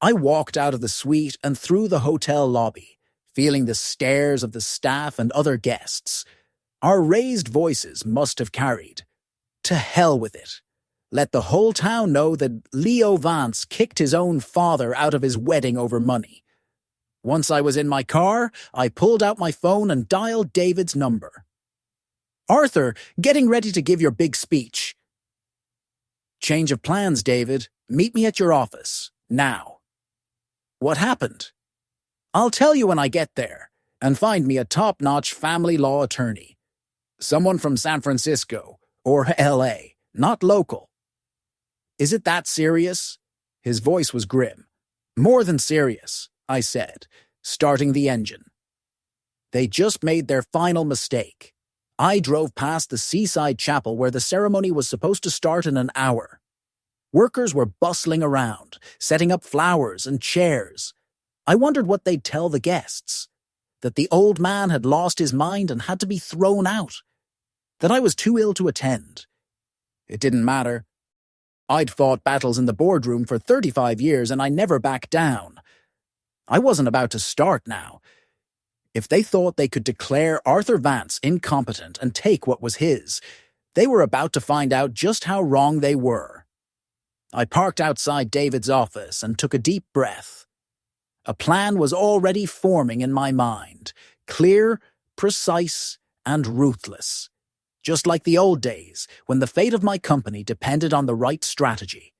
A: walked out of the suite and through the hotel lobby, feeling the stares of the staff and other guests. Our raised voices must have carried. To hell with it. Let the whole town know that Leo Vance kicked his own father out of his wedding over money. Once I was in my car, I pulled out my phone and dialed David's number. Arthur, getting ready to give your big speech. Change of plans, David. Meet me at your office. Now. What happened? I'll tell you when I get there, and find me a top-notch family law attorney. Someone from San Francisco, or L.A., not local. Is it that serious? His voice was grim. More than serious, I said, starting the engine. They just made their final mistake. I drove past the seaside chapel where the ceremony was supposed to start in an hour. Workers were bustling around, setting up flowers and chairs. I wondered what they'd tell the guests. That the old man had lost his mind and had to be thrown out. That I was too ill to attend. It didn't matter. I'd fought battles in the boardroom for 35 years and I never backed down. I wasn't about to start now. If they thought they could declare Arthur Vance incompetent and take what was his, they were about to find out just how wrong they were. I parked outside David's office and took a deep breath. A plan was already forming in my mind, clear, precise, and ruthless. Just like the old days, when the fate of my company depended on the right strategy.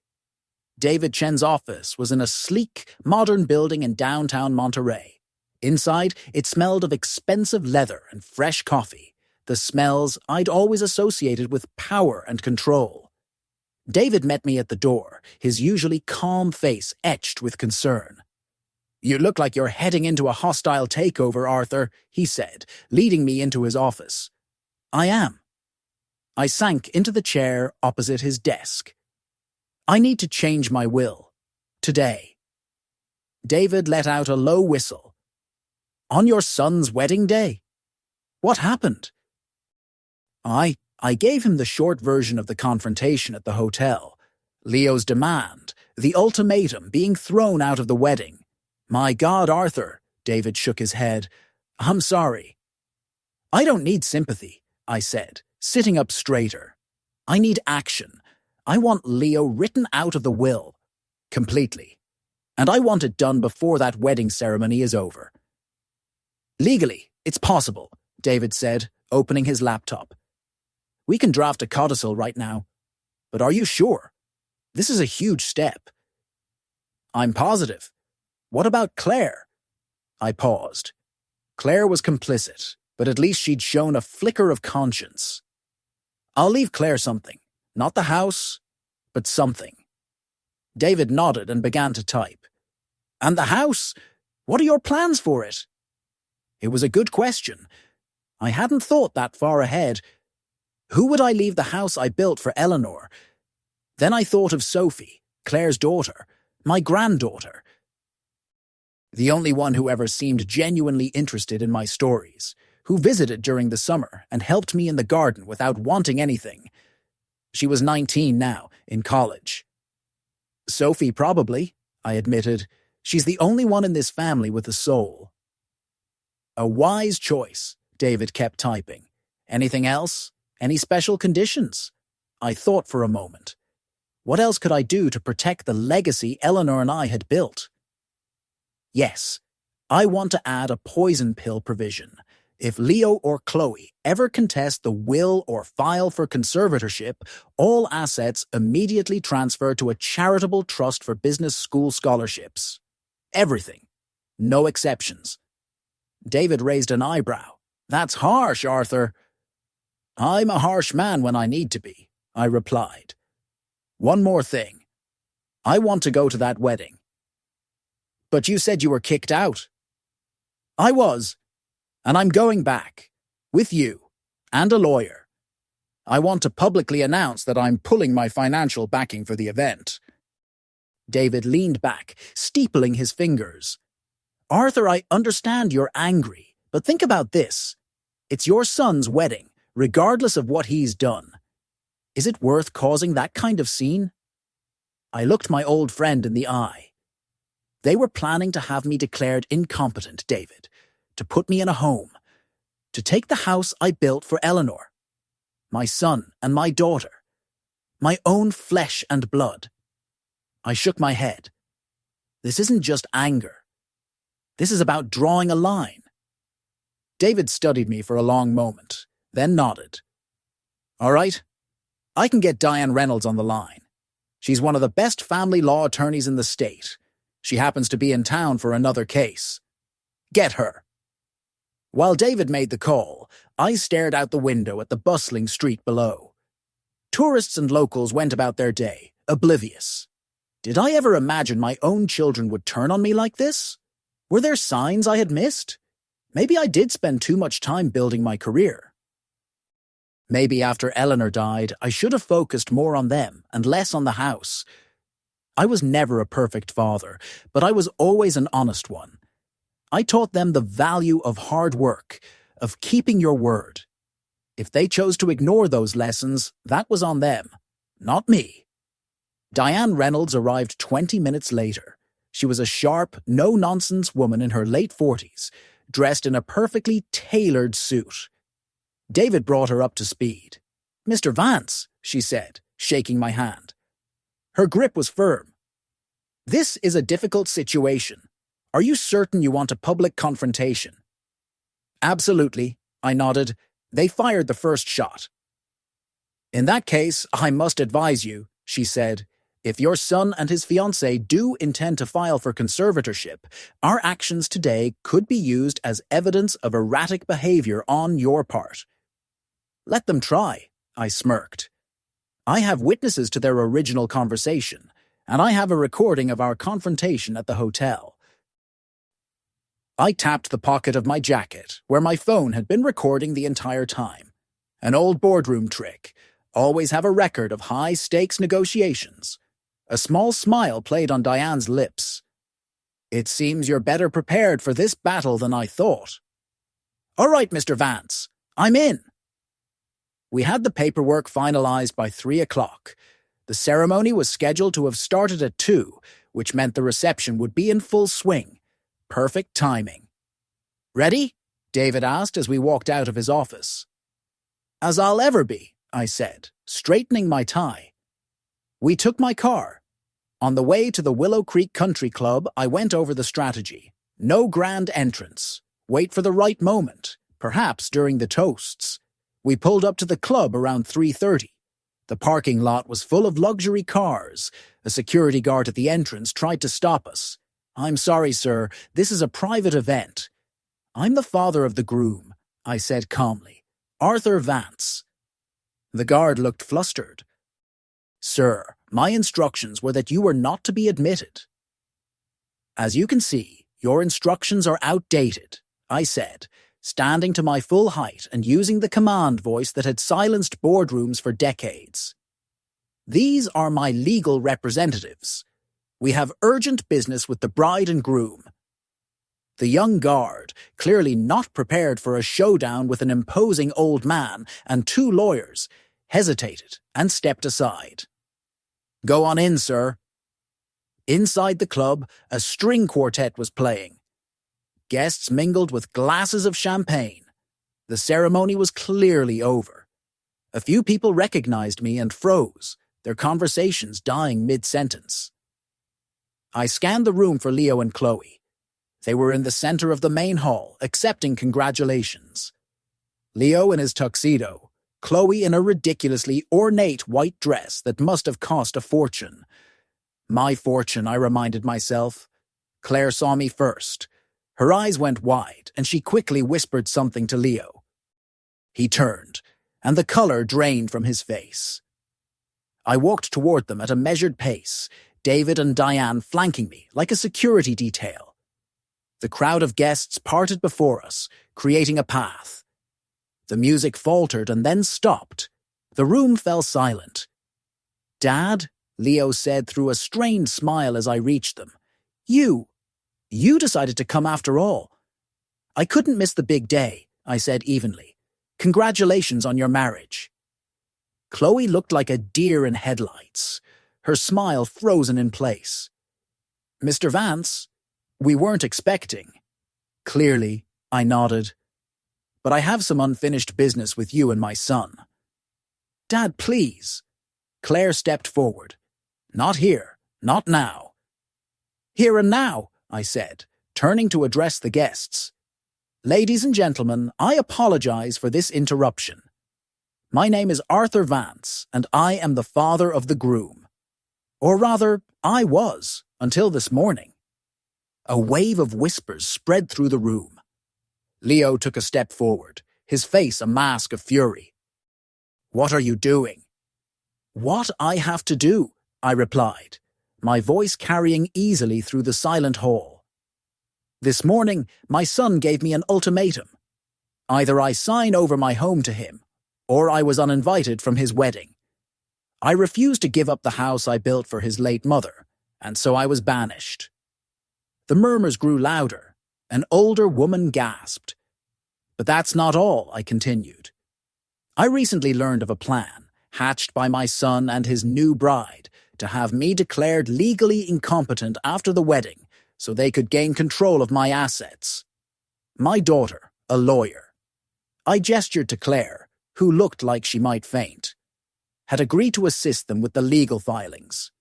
A: David Chen's office was in a sleek, modern building in downtown Monterey. Inside, it smelled of expensive leather and fresh coffee, the smells I'd always associated with power and control. David met me at the door, his usually calm face etched with concern. "You look like you're heading into a hostile takeover, Arthur," he said, leading me into his office. "I am." I sank into the chair opposite his desk. "I need to change my will. Today." David let out a low whistle. "On your son's wedding day? What happened?" I gave him the short version of the confrontation at the hotel. Leo's demand, the ultimatum being thrown out of the wedding. "My God, Arthur," David shook his head. "I'm sorry." "I don't need sympathy," I said, sitting up straighter. "I need action. I want Leo written out of the will. Completely. And I want it done before that wedding ceremony is over." "Legally, it's possible," David said, opening his laptop. "We can draft a codicil right now. But are you sure? This is a huge step." "I'm positive. What about Claire?" I paused. Claire was complicit, but at least she'd shown a flicker of conscience. "I'll leave Claire something. Not the house, but something." David nodded and began to type. "And the house? What are your plans for it?" It was a good question. I hadn't thought that far ahead. Who would I leave the house I built for Eleanor? Then I thought of Sophie, Claire's daughter, my granddaughter. The only one who ever seemed genuinely interested in my stories, who visited during the summer and helped me in the garden without wanting anything. She was 19 now, in college. "Sophie, probably," I admitted. "She's the only one in this family with a soul." "A wise choice," David kept typing. "Anything else? Any special conditions?" I thought for a moment. What else could I do to protect the legacy Eleanor and I had built? "Yes, I want to add a poison pill provision. If Leo or Chloe ever contest the will or file for conservatorship, all assets immediately transfer to a charitable trust for business school scholarships. Everything. No exceptions." David raised an eyebrow. "That's harsh, Arthur." "I'm a harsh man when I need to be," I replied. "One more thing. I want to go to that wedding." "But you said you were kicked out." "I was. And I'm going back. With you. And a lawyer. I want to publicly announce that I'm pulling my financial backing for the event." David leaned back, steepling his fingers. "Arthur, I understand you're angry, but think about this. It's your son's wedding, regardless of what he's done. Is it worth causing that kind of scene?" I looked my old friend in the eye. "They were planning to have me declared incompetent, David, to put me in a home, to take the house I built for Eleanor, my son and my daughter, my own flesh and blood." I shook my head. "This isn't just anger. This is about drawing a line." David studied me for a long moment, then nodded. "All right, I can get Diane Reynolds on the line. She's one of the best family law attorneys in the state. She happens to be in town for another case. Get her." While David made the call, I stared out the window at the bustling street below. Tourists and locals went about their day, oblivious. Did I ever imagine my own children would turn on me like this? Were there signs I had missed? Maybe I did spend too much time building my career. Maybe after Eleanor died, I should have focused more on them and less on the house. I was never a perfect father, but I was always an honest one. I taught them the value of hard work, of keeping your word. If they chose to ignore those lessons, that was on them, not me. Diane Reynolds arrived 20 minutes later. She was a sharp, no-nonsense woman in her late 40s, dressed in a perfectly tailored suit. David brought her up to speed. "Mr. Vance," she said, shaking my hand. Her grip was firm. "This is a difficult situation. Are you certain you want a public confrontation?" "Absolutely," I nodded. "They fired the first shot." "In that case, I must advise you," she said. "If your son and his fiancée do intend to file for conservatorship, our actions today could be used as evidence of erratic behavior on your part." "Let them try," I smirked. I have witnesses to their original conversation, and I have a recording of our confrontation at the hotel. I tapped the pocket of my jacket, where my phone had been recording the entire time. An old boardroom trick. Always have a record of high-stakes negotiations. A small smile played on Diane's lips. It seems you're better prepared for this battle than I thought. All right, Mr. Vance, I'm in. We had the paperwork finalized by 3 o'clock. The ceremony was scheduled to have started at 2, which meant the reception would be in full swing. Perfect timing. Ready? David asked as we walked out of his office. As I'll ever be, I said, straightening my tie. We took my car. On the way to the Willow Creek Country Club, I went over the strategy. No grand entrance. Wait for the right moment, perhaps during the toasts. We pulled up to the club around 3:30. The parking lot was full of luxury cars. A security guard at the entrance tried to stop us. I'm sorry, sir, this is a private event. I'm the father of the groom, I said calmly. Arthur Vance. The guard looked flustered. Sir, my instructions were that you were not to be admitted. As you can see, your instructions are outdated, I said, standing to my full height and using the command voice that had silenced boardrooms for decades. These are my legal representatives. We have urgent business with the bride and groom. The young guard, clearly not prepared for a showdown with an imposing old man and 2 lawyers, hesitated and stepped aside. Go on in, sir. Inside the club, a string quartet was playing. Guests mingled with glasses of champagne. The ceremony was clearly over. A few people recognized me and froze, their conversations dying mid-sentence. I scanned the room for Leo and Chloe. They were in the center of the main hall, accepting congratulations. Leo in his tuxedo, Chloe in a ridiculously ornate white dress that must have cost a fortune. My fortune, I reminded myself. Claire saw me first. Her eyes went wide, and she quickly whispered something to Leo. He turned, and the color drained from his face. I walked toward them at a measured pace, David and Diane flanking me like a security detail. The crowd of guests parted before us, creating a path. The music faltered and then stopped. The room fell silent. Dad, Leo said through a strained smile as I reached them. You decided to come after all. I couldn't miss the big day, I said evenly. Congratulations on your marriage. Chloe looked like a deer in headlights, her smile frozen in place. Mr. Vance, we weren't expecting. Clearly, I nodded. But I have some unfinished business with you and my son. Dad, please. Claire stepped forward. Not here, not now. Here and now, I said, turning to address the guests. Ladies and gentlemen, I apologize for this interruption. My name is Arthur Vance, and I am the father of the groom. Or rather, I was, until this morning. A wave of whispers spread through the room. Leo took a step forward, his face a mask of fury. What are you doing? What I have to do, I replied, my voice carrying easily through the silent hall. This morning, my son gave me an ultimatum. Either I sign over my home to him, or I was uninvited from his wedding. I refused to give up the house I built for his late mother, and so I was banished. The murmurs grew louder. An older woman gasped. But that's not all, I continued. I recently learned of a plan, hatched by my son and his new bride, to have me declared legally incompetent after the wedding so they could gain control of my assets. My daughter, a lawyer. I gestured to Claire, who looked like she might faint, had agreed to assist them with the legal filings.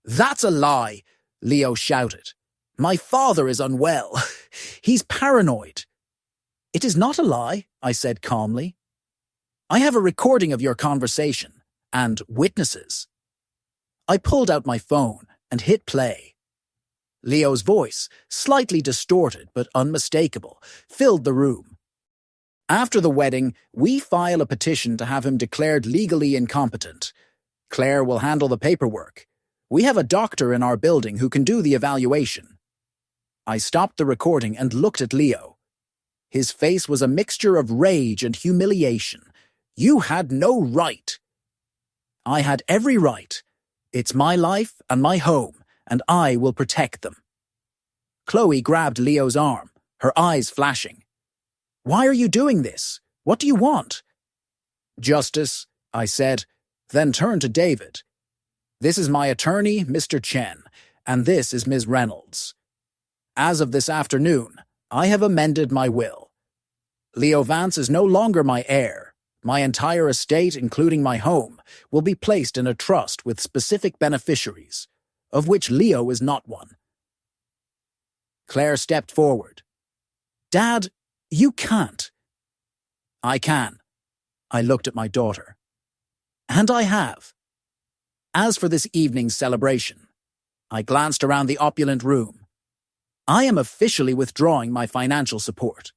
A: That's a lie, Leo shouted. My father is unwell. He's paranoid. It is not a lie, I said calmly. I have a recording of your conversation, and witnesses. I pulled out my phone and hit play. Leo's voice, slightly distorted but unmistakable, filled the room. After the wedding, we file a petition to have him declared legally incompetent. Claire will handle the paperwork. We have a doctor in our building who can do the evaluation. I stopped the recording and looked at Leo. His face was a mixture of rage and humiliation. You had no right. I had every right. It's my life and my home, and I will protect them. Chloe grabbed Leo's arm, her eyes flashing. Why are you doing this? What do you want? Justice, I said, then turned to David. This is my attorney, Mr. Chen, and this is Ms. Reynolds. As of this afternoon, I have amended my will. Leo Vance is no longer my heir. My entire estate, including my home, will be placed in a trust with specific beneficiaries, of which Leo is not one. Claire stepped forward. Dad, you can't. I can. I looked at my daughter. And I have. As for this evening's celebration, I glanced around the opulent room. I am officially withdrawing my financial support.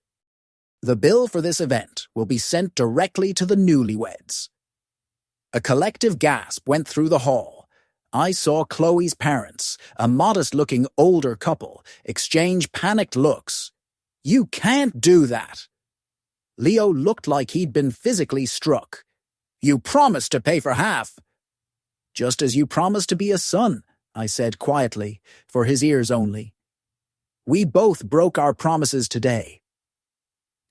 A: The bill for this event will be sent directly to the newlyweds. A collective gasp went through the hall. I saw Chloe's parents, a modest-looking older couple, exchange panicked looks. You can't do that. Leo looked like he'd been physically struck. You promised to pay for half. Just as you promised to be a son, I said quietly, for his ears only. We both broke our promises today.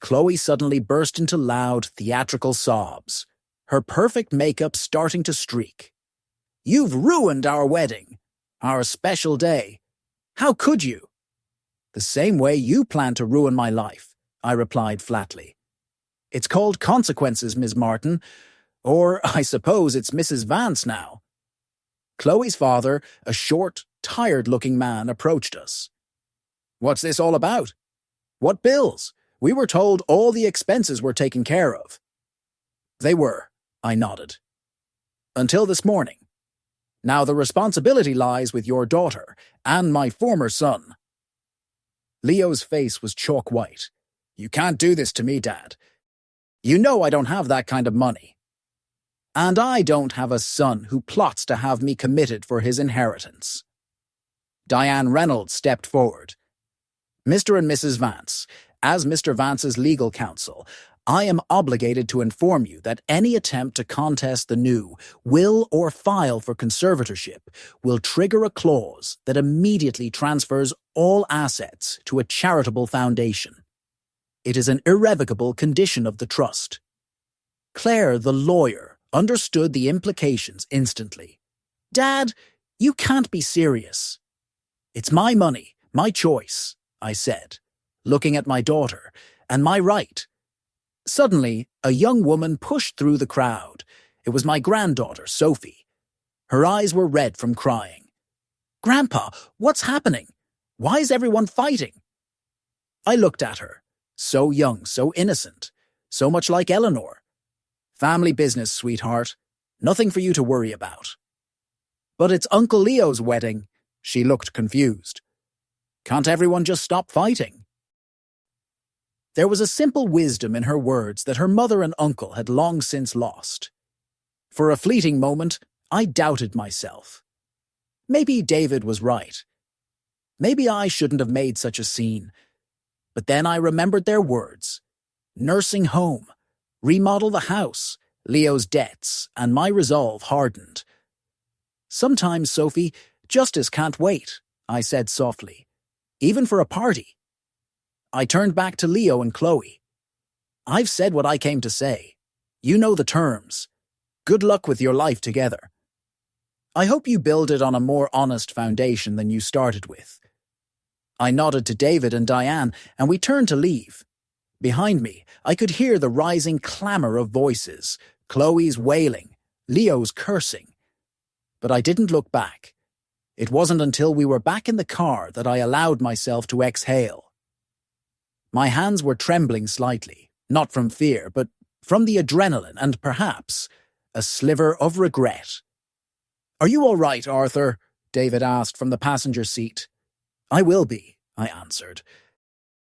A: Chloe suddenly burst into loud, theatrical sobs, her perfect makeup starting to streak. You've ruined our wedding, our special day. How could you? The same way you plan to ruin my life, I replied flatly. It's called consequences, Ms. Martin, or I suppose it's Mrs. Vance now. Chloe's father, a short, tired-looking man, approached us. What's this all about? What bills? We were told all the expenses were taken care of. They were, I nodded. Until this morning. Now the responsibility lies with your daughter and my former son. Leo's face was chalk white. You can't do this to me, Dad. You know I don't have that kind of money. And I don't have a son who plots to have me committed for his inheritance. Diane Reynolds stepped forward. Mr. and Mrs. Vance, as Mr. Vance's legal counsel, I am obligated to inform you that any attempt to contest the new will or file for conservatorship will trigger a clause that immediately transfers all assets to a charitable foundation. It is an irrevocable condition of the trust. Claire, the lawyer, understood the implications instantly. Dad, you can't be serious. It's my money, my choice, I said, looking at my daughter, and my right. Suddenly, a young woman pushed through the crowd. It was my granddaughter, Sophie. Her eyes were red from crying. Grandpa, what's happening? Why is everyone fighting? I looked at her. So young, so innocent, so much like Eleanor. Family business, sweetheart. Nothing for you to worry about. But it's Uncle Leo's wedding. She looked confused. Can't everyone just stop fighting? There was a simple wisdom in her words that her mother and uncle had long since lost. For a fleeting moment, I doubted myself. Maybe David was right. Maybe I shouldn't have made such a scene. But then I remembered their words. Nursing home, remodel the house, Leo's debts, and my resolve hardened. Sometimes, Sophie, justice can't wait, I said softly. Even for a party. I turned back to Leo and Chloe. I've said what I came to say. You know the terms. Good luck with your life together. I hope you build it on a more honest foundation than you started with. I nodded to David and Diane, and we turned to leave. Behind me, I could hear the rising clamor of voices, Chloe's wailing, Leo's cursing. But I didn't look back. It wasn't until we were back in the car that I allowed myself to exhale. My hands were trembling slightly, not from fear, but from the adrenaline and perhaps a sliver of regret. Are you all right, Arthur? David asked from the passenger seat. I will be, I answered.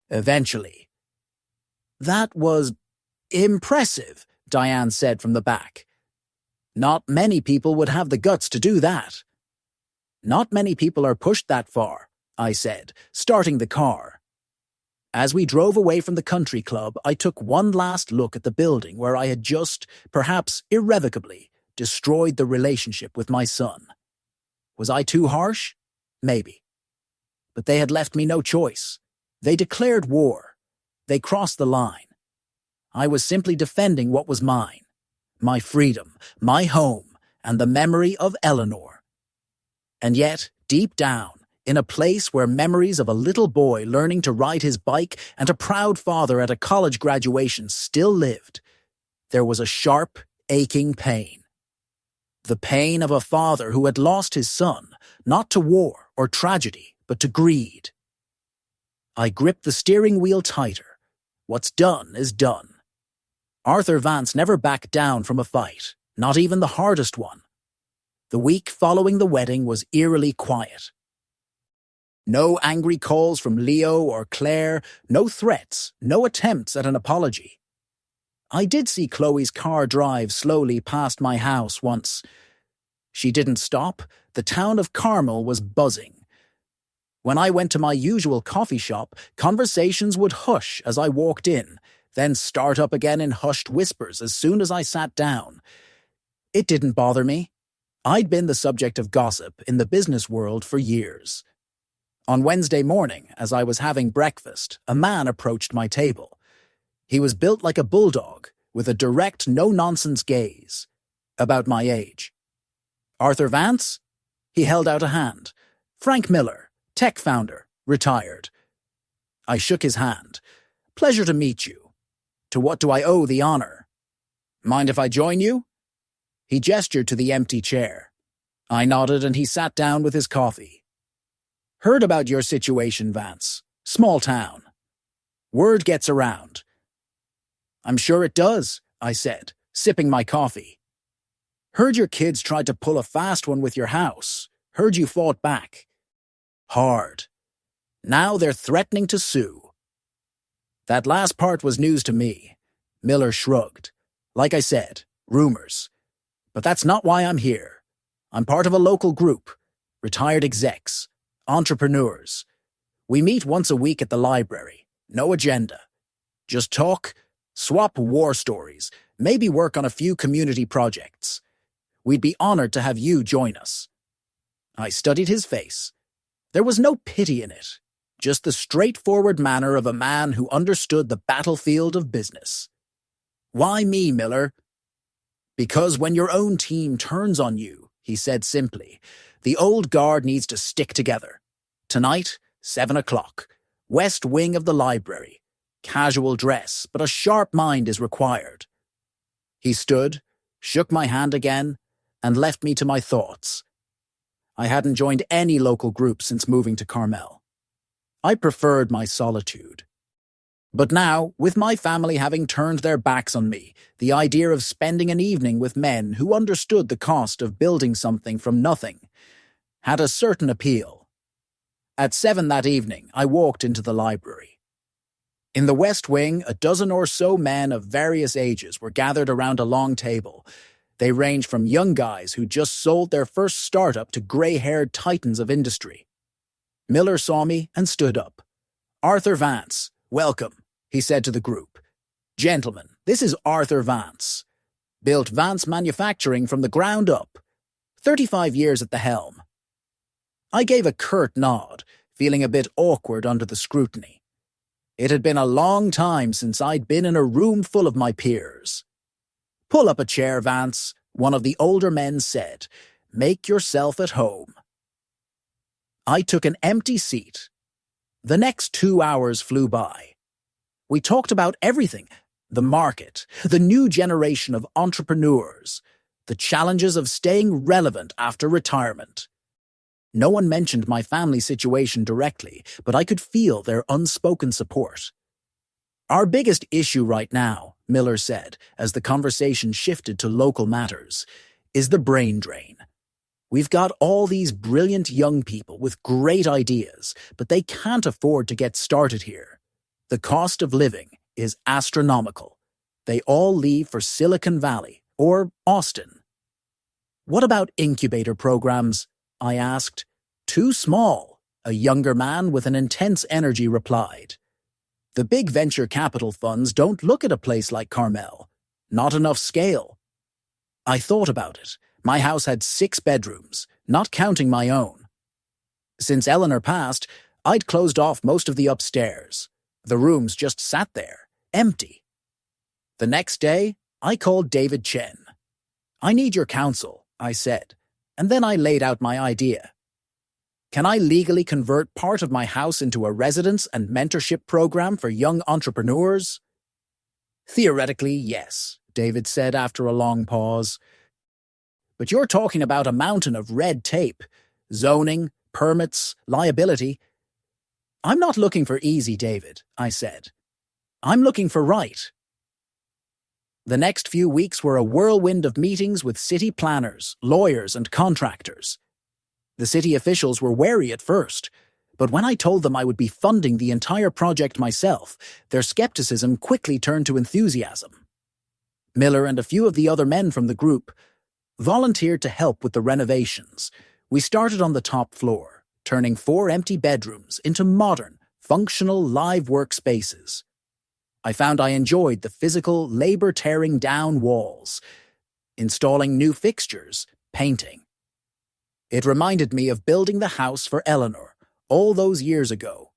A: Eventually. That was impressive, Diane said from the back. Not many people would have the guts to do that. Not many people are pushed that far, I said, starting the car. As we drove away from the country club, I took one last look at the building where I had just, perhaps irrevocably, destroyed the relationship with my son. Was I too harsh? Maybe. But they had left me no choice. They declared war. They crossed the line. I was simply defending what was mine. My freedom, my home, and the memory of Eleanor. And yet, deep down, in a place where memories of a little boy learning to ride his bike and a proud father at a college graduation still lived, there was a sharp, aching pain. The pain of a father who had lost his son, not to war or tragedy, but to greed. I gripped the steering wheel tighter. What's done is done. Arthur Vance never backed down from a fight, not even the hardest one. The week following the wedding was eerily quiet. No angry calls from Leo or Claire, no threats, no attempts at an apology. I did see Chloe's car drive slowly past my house once. She didn't stop. The town of Carmel was buzzing. When I went to my usual coffee shop, conversations would hush as I walked in, then start up again in hushed whispers as soon as I sat down. It didn't bother me. I'd been the subject of gossip in the business world for years. On Wednesday morning, as I was having breakfast, a man approached my table. He was built like a bulldog, with a direct, no-nonsense gaze. About my age. Arthur Vance? He held out a hand. Frank Miller, tech founder, retired. I shook his hand. Pleasure to meet you. To what do I owe the honor? Mind if I join you? He gestured to the empty chair. I nodded and he sat down with his coffee. Heard about your situation, Vance. Small town. Word gets around. I'm sure it does, I said, sipping my coffee. Heard your kids tried to pull a fast one with your house. Heard you fought back. Hard. Now they're threatening to sue. That last part was news to me. Miller shrugged. Like I said, rumors. But that's not why I'm here. I'm part of a local group. Retired execs. Entrepreneurs. We meet once a week at the library. No agenda. Just talk, swap war stories, maybe work on a few community projects. We'd be honored to have you join us. I studied his face. There was no pity in it, just the straightforward manner of a man who understood the battlefield of business. Why me, Miller? Because when your own team turns on you, he said simply, the old guard needs to stick together. Tonight, 7 o'clock, west wing of the library. Casual dress, but a sharp mind is required. He stood, shook my hand again, and left me to my thoughts. I hadn't joined any local group since moving to Carmel. I preferred my solitude. But now, with my family having turned their backs on me, the idea of spending an evening with men who understood the cost of building something from nothing had a certain appeal. At 7 that evening, I walked into the library. In the West Wing, a dozen or so men of various ages were gathered around a long table. They ranged from young guys who just sold their first startup to gray-haired titans of industry. Miller saw me and stood up. Arthur Vance, welcome, he said to the group. Gentlemen, this is Arthur Vance. Built Vance Manufacturing from the ground up. 35 years at the helm. I gave a curt nod, feeling a bit awkward under the scrutiny. It had been a long time since I'd been in a room full of my peers. Pull up a chair, Vance, one of the older men said. Make yourself at home. I took an empty seat. The next 2 hours flew by. We talked about everything. The market, the new generation of entrepreneurs, the challenges of staying relevant after retirement. No one mentioned my family situation directly, but I could feel their unspoken support. Our biggest issue right now, Miller said, as the conversation shifted to local matters, is the brain drain. We've got all these brilliant young people with great ideas, but they can't afford to get started here. The cost of living is astronomical. They all leave for Silicon Valley or Austin. What about incubator programs? I asked. Too small, a younger man with an intense energy replied. The big venture capital funds don't look at a place like Carmel. Not enough scale. I thought about it. My house had 6 bedrooms, not counting my own. Since Eleanor passed, I'd closed off most of the upstairs. The rooms just sat there, empty. The next day, I called David Chen. I need your counsel, I said, and then I laid out my idea. Can I legally convert part of my house into a residence and mentorship program for young entrepreneurs? Theoretically, yes, David said after a long pause. But you're talking about a mountain of red tape, zoning, permits, liability. I'm not looking for easy, David, I said. I'm looking for right. The next few weeks were a whirlwind of meetings with city planners, lawyers, and contractors. The city officials were wary at first, but when I told them I would be funding the entire project myself, their skepticism quickly turned to enthusiasm. Miller and a few of the other men from the group volunteered to help with the renovations. We started on the top floor, turning 4 empty bedrooms into modern, functional live workspaces. I found I enjoyed the physical labor tearing down walls, installing new fixtures, painting. It reminded me of building the house for Eleanor all those years ago.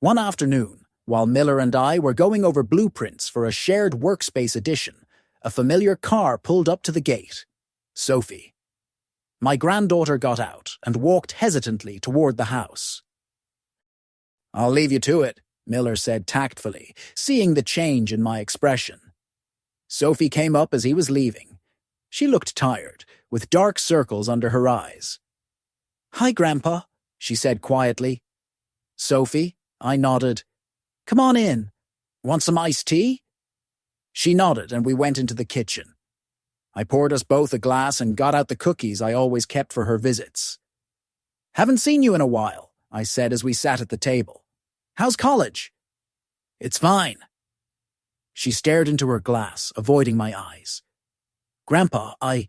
A: One afternoon, while Miller and I were going over blueprints for a shared workspace addition, a familiar car pulled up to the gate. Sophie. My granddaughter got out and walked hesitantly toward the house. I'll leave you to it, Miller said tactfully, seeing the change in my expression. Sophie came up as he was leaving. She looked tired, with dark circles under her eyes. Hi, Grandpa, she said quietly. Sophie, I nodded. Come on in. Want some iced tea? She nodded and we went into the kitchen. I poured us both a glass and got out the cookies I always kept for her visits. Haven't seen you in a while, I said as we sat at the table. How's college? It's fine. She stared into her glass, avoiding my eyes. Grandpa, I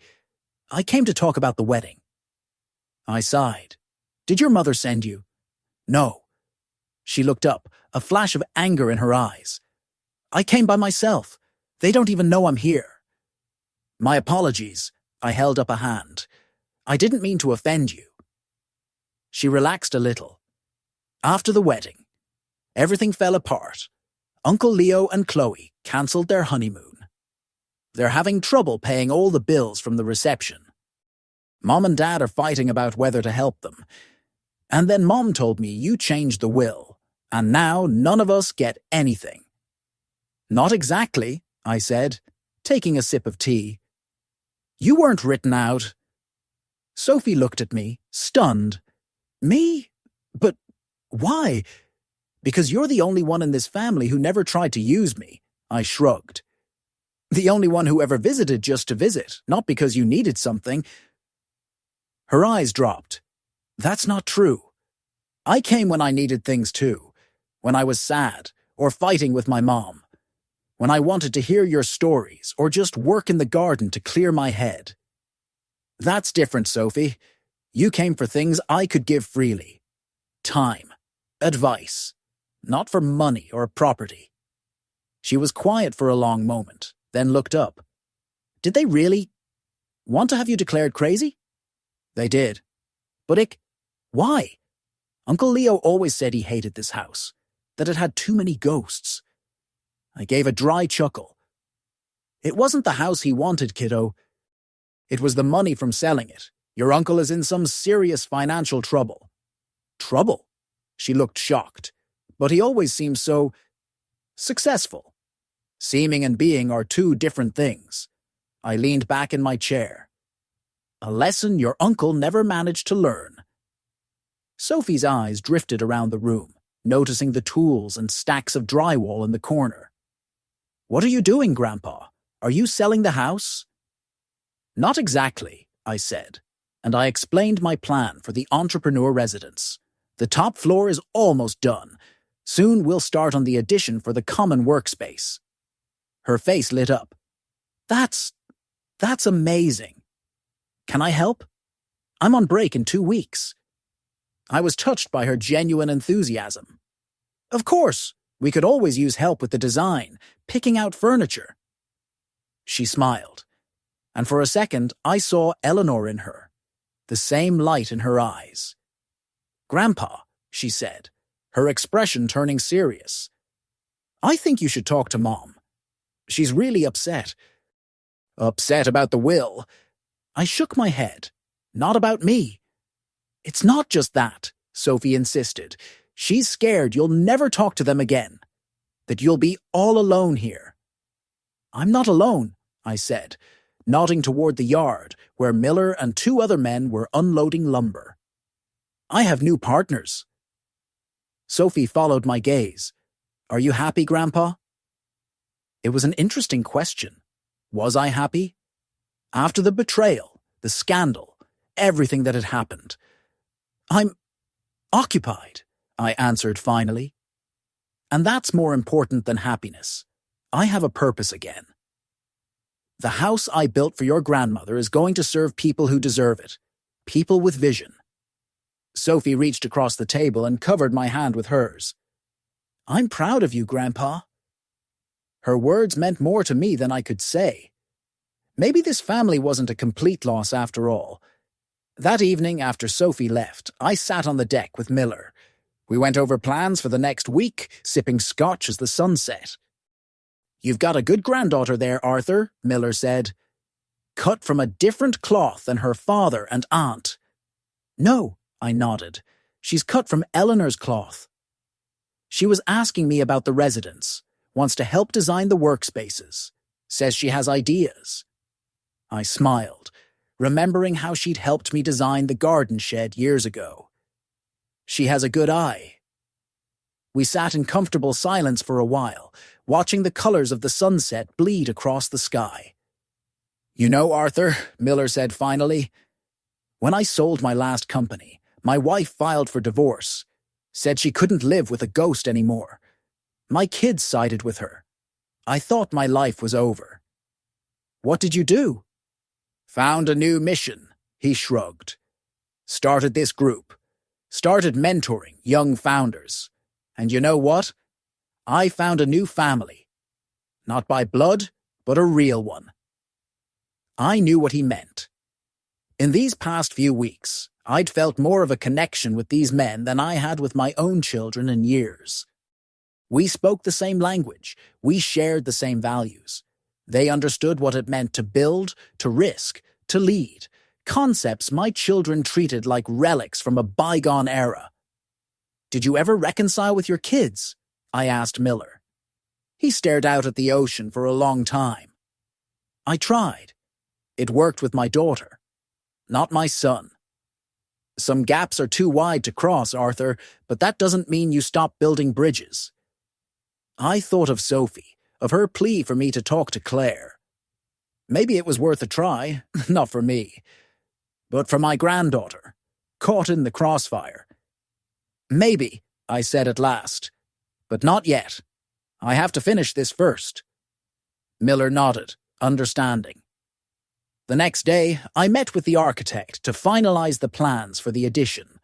A: came to talk about the wedding. I sighed. Did your mother send you? No. She looked up, a flash of anger in her eyes. I came by myself. They don't even know I'm here. My apologies. I held up a hand. I didn't mean to offend you. She relaxed a little. After the wedding, everything fell apart. Uncle Leo and Chloe cancelled their honeymoon. They're having trouble paying all the bills from the reception. Mom and Dad are fighting about whether to help them. And then Mom told me you changed the will, and now none of us get anything. Not exactly, I said, taking a sip of tea. You weren't written out. Sophie looked at me, stunned. Me? But why? Because you're the only one in this family who never tried to use me, I shrugged. The only one who ever visited just to visit, not because you needed something. Her eyes dropped. That's not true. I came when I needed things too, when I was sad or fighting with my mom, when I wanted to hear your stories or just work in the garden to clear my head. That's different, Sophie. You came for things I could give freely. Time. Advice. Not for money or property. She was quiet for a long moment, then looked up. Did they really want to have you declared crazy? They did. But why? Uncle Leo always said he hated this house, that it had too many ghosts. I gave a dry chuckle. It wasn't the house he wanted, kiddo. It was the money from selling it. Your uncle is in some serious financial trouble. Trouble? She looked shocked. But he always seems so successful. Seeming and being are 2 different things. I leaned back in my chair. A lesson your uncle never managed to learn. Sophie's eyes drifted around the room, noticing the tools and stacks of drywall in the corner. What are you doing, Grandpa? Are you selling the house? Not exactly, I said, and I explained my plan for the entrepreneur residence. The top floor is almost done. Soon we'll start on the addition for the common workspace. Her face lit up. That's amazing. Can I help? I'm on break in 2 weeks. I was touched by her genuine enthusiasm. Of course, we could always use help with the design, picking out furniture. She smiled, and for a second I saw Eleanor in her, the same light in her eyes. Grandpa, she said, her expression turning serious. I think you should talk to Mom. She's really upset. Upset about the will? I shook my head. Not about me. It's not just that, Sophie insisted. She's scared you'll never talk to them again. That you'll be all alone here. I'm not alone, I said, nodding toward the yard where Miller and 2 other men were unloading lumber. I have new partners. Sophie followed my gaze. Are you happy, Grandpa? It was an interesting question. Was I happy? After the betrayal, the scandal, everything that had happened. I'm occupied, I answered finally. And that's more important than happiness. I have a purpose again. The house I built for your grandmother is going to serve people who deserve it. People with vision. Sophie reached across the table and covered my hand with hers. I'm proud of you, Grandpa. Her words meant more to me than I could say. Maybe this family wasn't a complete loss after all. That evening, after Sophie left, I sat on the deck with Miller. We went over plans for the next week, sipping scotch as the sun set. You've got a good granddaughter there, Arthur, Miller said. Cut from a different cloth than her father and aunt. No, I nodded. She's cut from Eleanor's cloth. She was asking me about the residence, wants to help design the workspaces, says she has ideas. I smiled, remembering how she'd helped me design the garden shed years ago. She has a good eye. We sat in comfortable silence for a while, watching the colors of the sunset bleed across the sky. You know, Arthur, Miller said finally, when I sold my last company, my wife filed for divorce, said she couldn't live with a ghost anymore. My kids sided with her. I thought my life was over. What did you do? Found a new mission, he shrugged. Started this group. Started mentoring young founders. And you know what? I found a new family. Not by blood, but a real one. I knew what he meant. In these past few weeks, I'd felt more of a connection with these men than I had with my own children in years. We spoke the same language. We shared the same values. They understood what it meant to build, to risk, to lead, concepts my children treated like relics from a bygone era. Did you ever reconcile with your kids? I asked Miller. He stared out at the ocean for a long time. I tried. It worked with my daughter, not my son. Some gaps are too wide to cross, Arthur, but that doesn't mean you stop building bridges. I thought of Sophie, of her plea for me to talk to Claire. Maybe it was worth a try, not for me, but for my granddaughter, caught in the crossfire. Maybe, I said at last, but not yet. I have to finish this first. Miller nodded, understanding. The next day, I met with the architect to finalize the plans for the addition.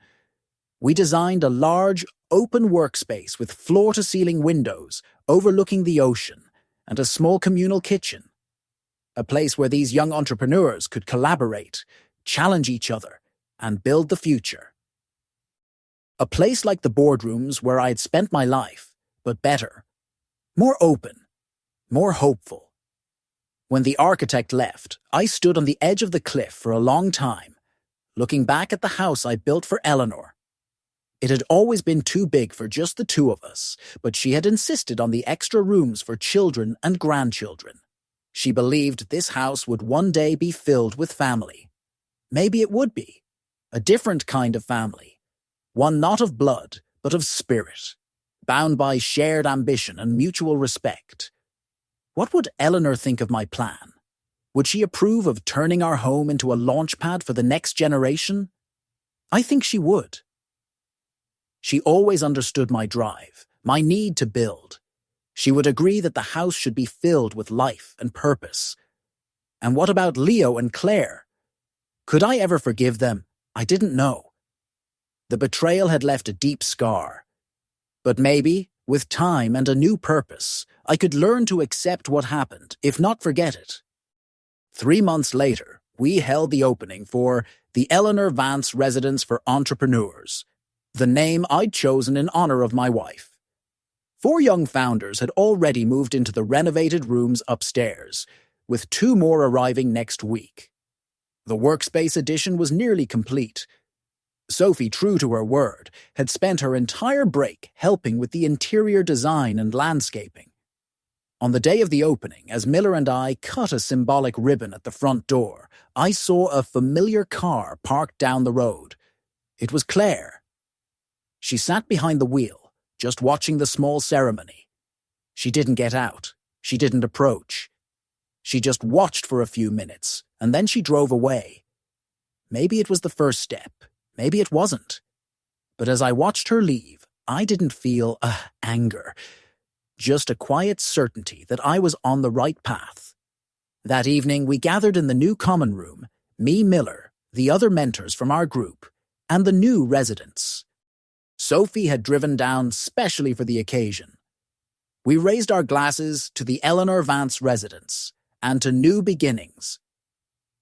A: We designed a large, open workspace with floor-to-ceiling windows overlooking the ocean and a small communal kitchen. A place where these young entrepreneurs could collaborate, challenge each other, and build the future. A place like the boardrooms where I had spent my life, but better. More open, more hopeful. When the architect left, I stood on the edge of the cliff for a long time, looking back at the house I built for Eleanor. It had always been too big for just the two of us, but she had insisted on the extra rooms for children and grandchildren. She believed this house would one day be filled with family. Maybe it would be. A different kind of family. One not of blood, but of spirit. Bound by shared ambition and mutual respect. What would Eleanor think of my plan? Would she approve of turning our home into a launchpad for the next generation? I think she would. She always understood my drive, my need to build. She would agree that the house should be filled with life and purpose. And what about Leo and Claire? Could I ever forgive them? I didn't know. The betrayal had left a deep scar. But maybe, with time and a new purpose, I could learn to accept what happened, if not forget it. 3 months later, we held the opening for the Eleanor Vance Residence for Entrepreneurs, the name I'd chosen in honor of my wife. 4 young founders had already moved into the renovated rooms upstairs, with 2 more arriving next week. The workspace addition was nearly complete. Sophie, true to her word, had spent her entire break helping with the interior design and landscaping. On the day of the opening, as Miller and I cut a symbolic ribbon at the front door, I saw a familiar car parked down the road. It was Claire. She sat behind the wheel, just watching the small ceremony. She didn't get out. She didn't approach. She just watched for a few minutes, and then she drove away. Maybe it was the first step. Maybe it wasn't. But as I watched her leave, I didn't feel anger. Just a quiet certainty that I was on the right path. That evening, we gathered in the new common room, me, Miller, the other mentors from our group, and the new residents. Sophie had driven down specially for the occasion. We raised our glasses to the Eleanor Vance residence and to new beginnings.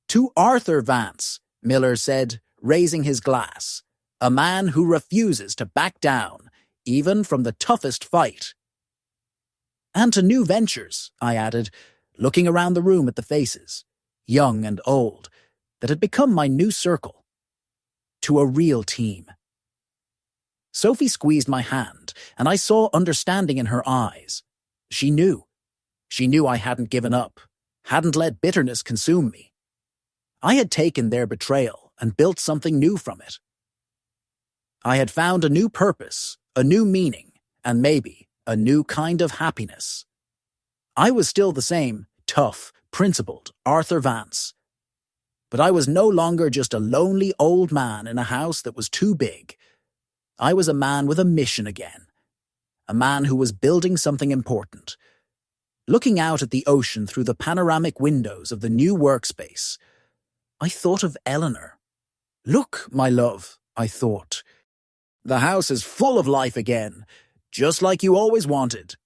A: To Arthur Vance, Miller said, raising his glass, a man who refuses to back down, even from the toughest fight. And to new ventures, I added, looking around the room at the faces, young and old, that had become my new circle. To a real team. Sophie squeezed my hand, and I saw understanding in her eyes. She knew. She knew I hadn't given up, hadn't let bitterness consume me. I had taken their betrayal and built something new from it. I had found a new purpose, a new meaning, and maybe a new kind of happiness. I was still the same, tough, principled Arthur Vance. But I was no longer just a lonely old man in a house that was too big. I was a man with a mission again. A man who was building something important. Looking out at the ocean through the panoramic windows of the new workspace, I thought of Eleanor. Look, my love, I thought. The house is full of life again, just like you always wanted.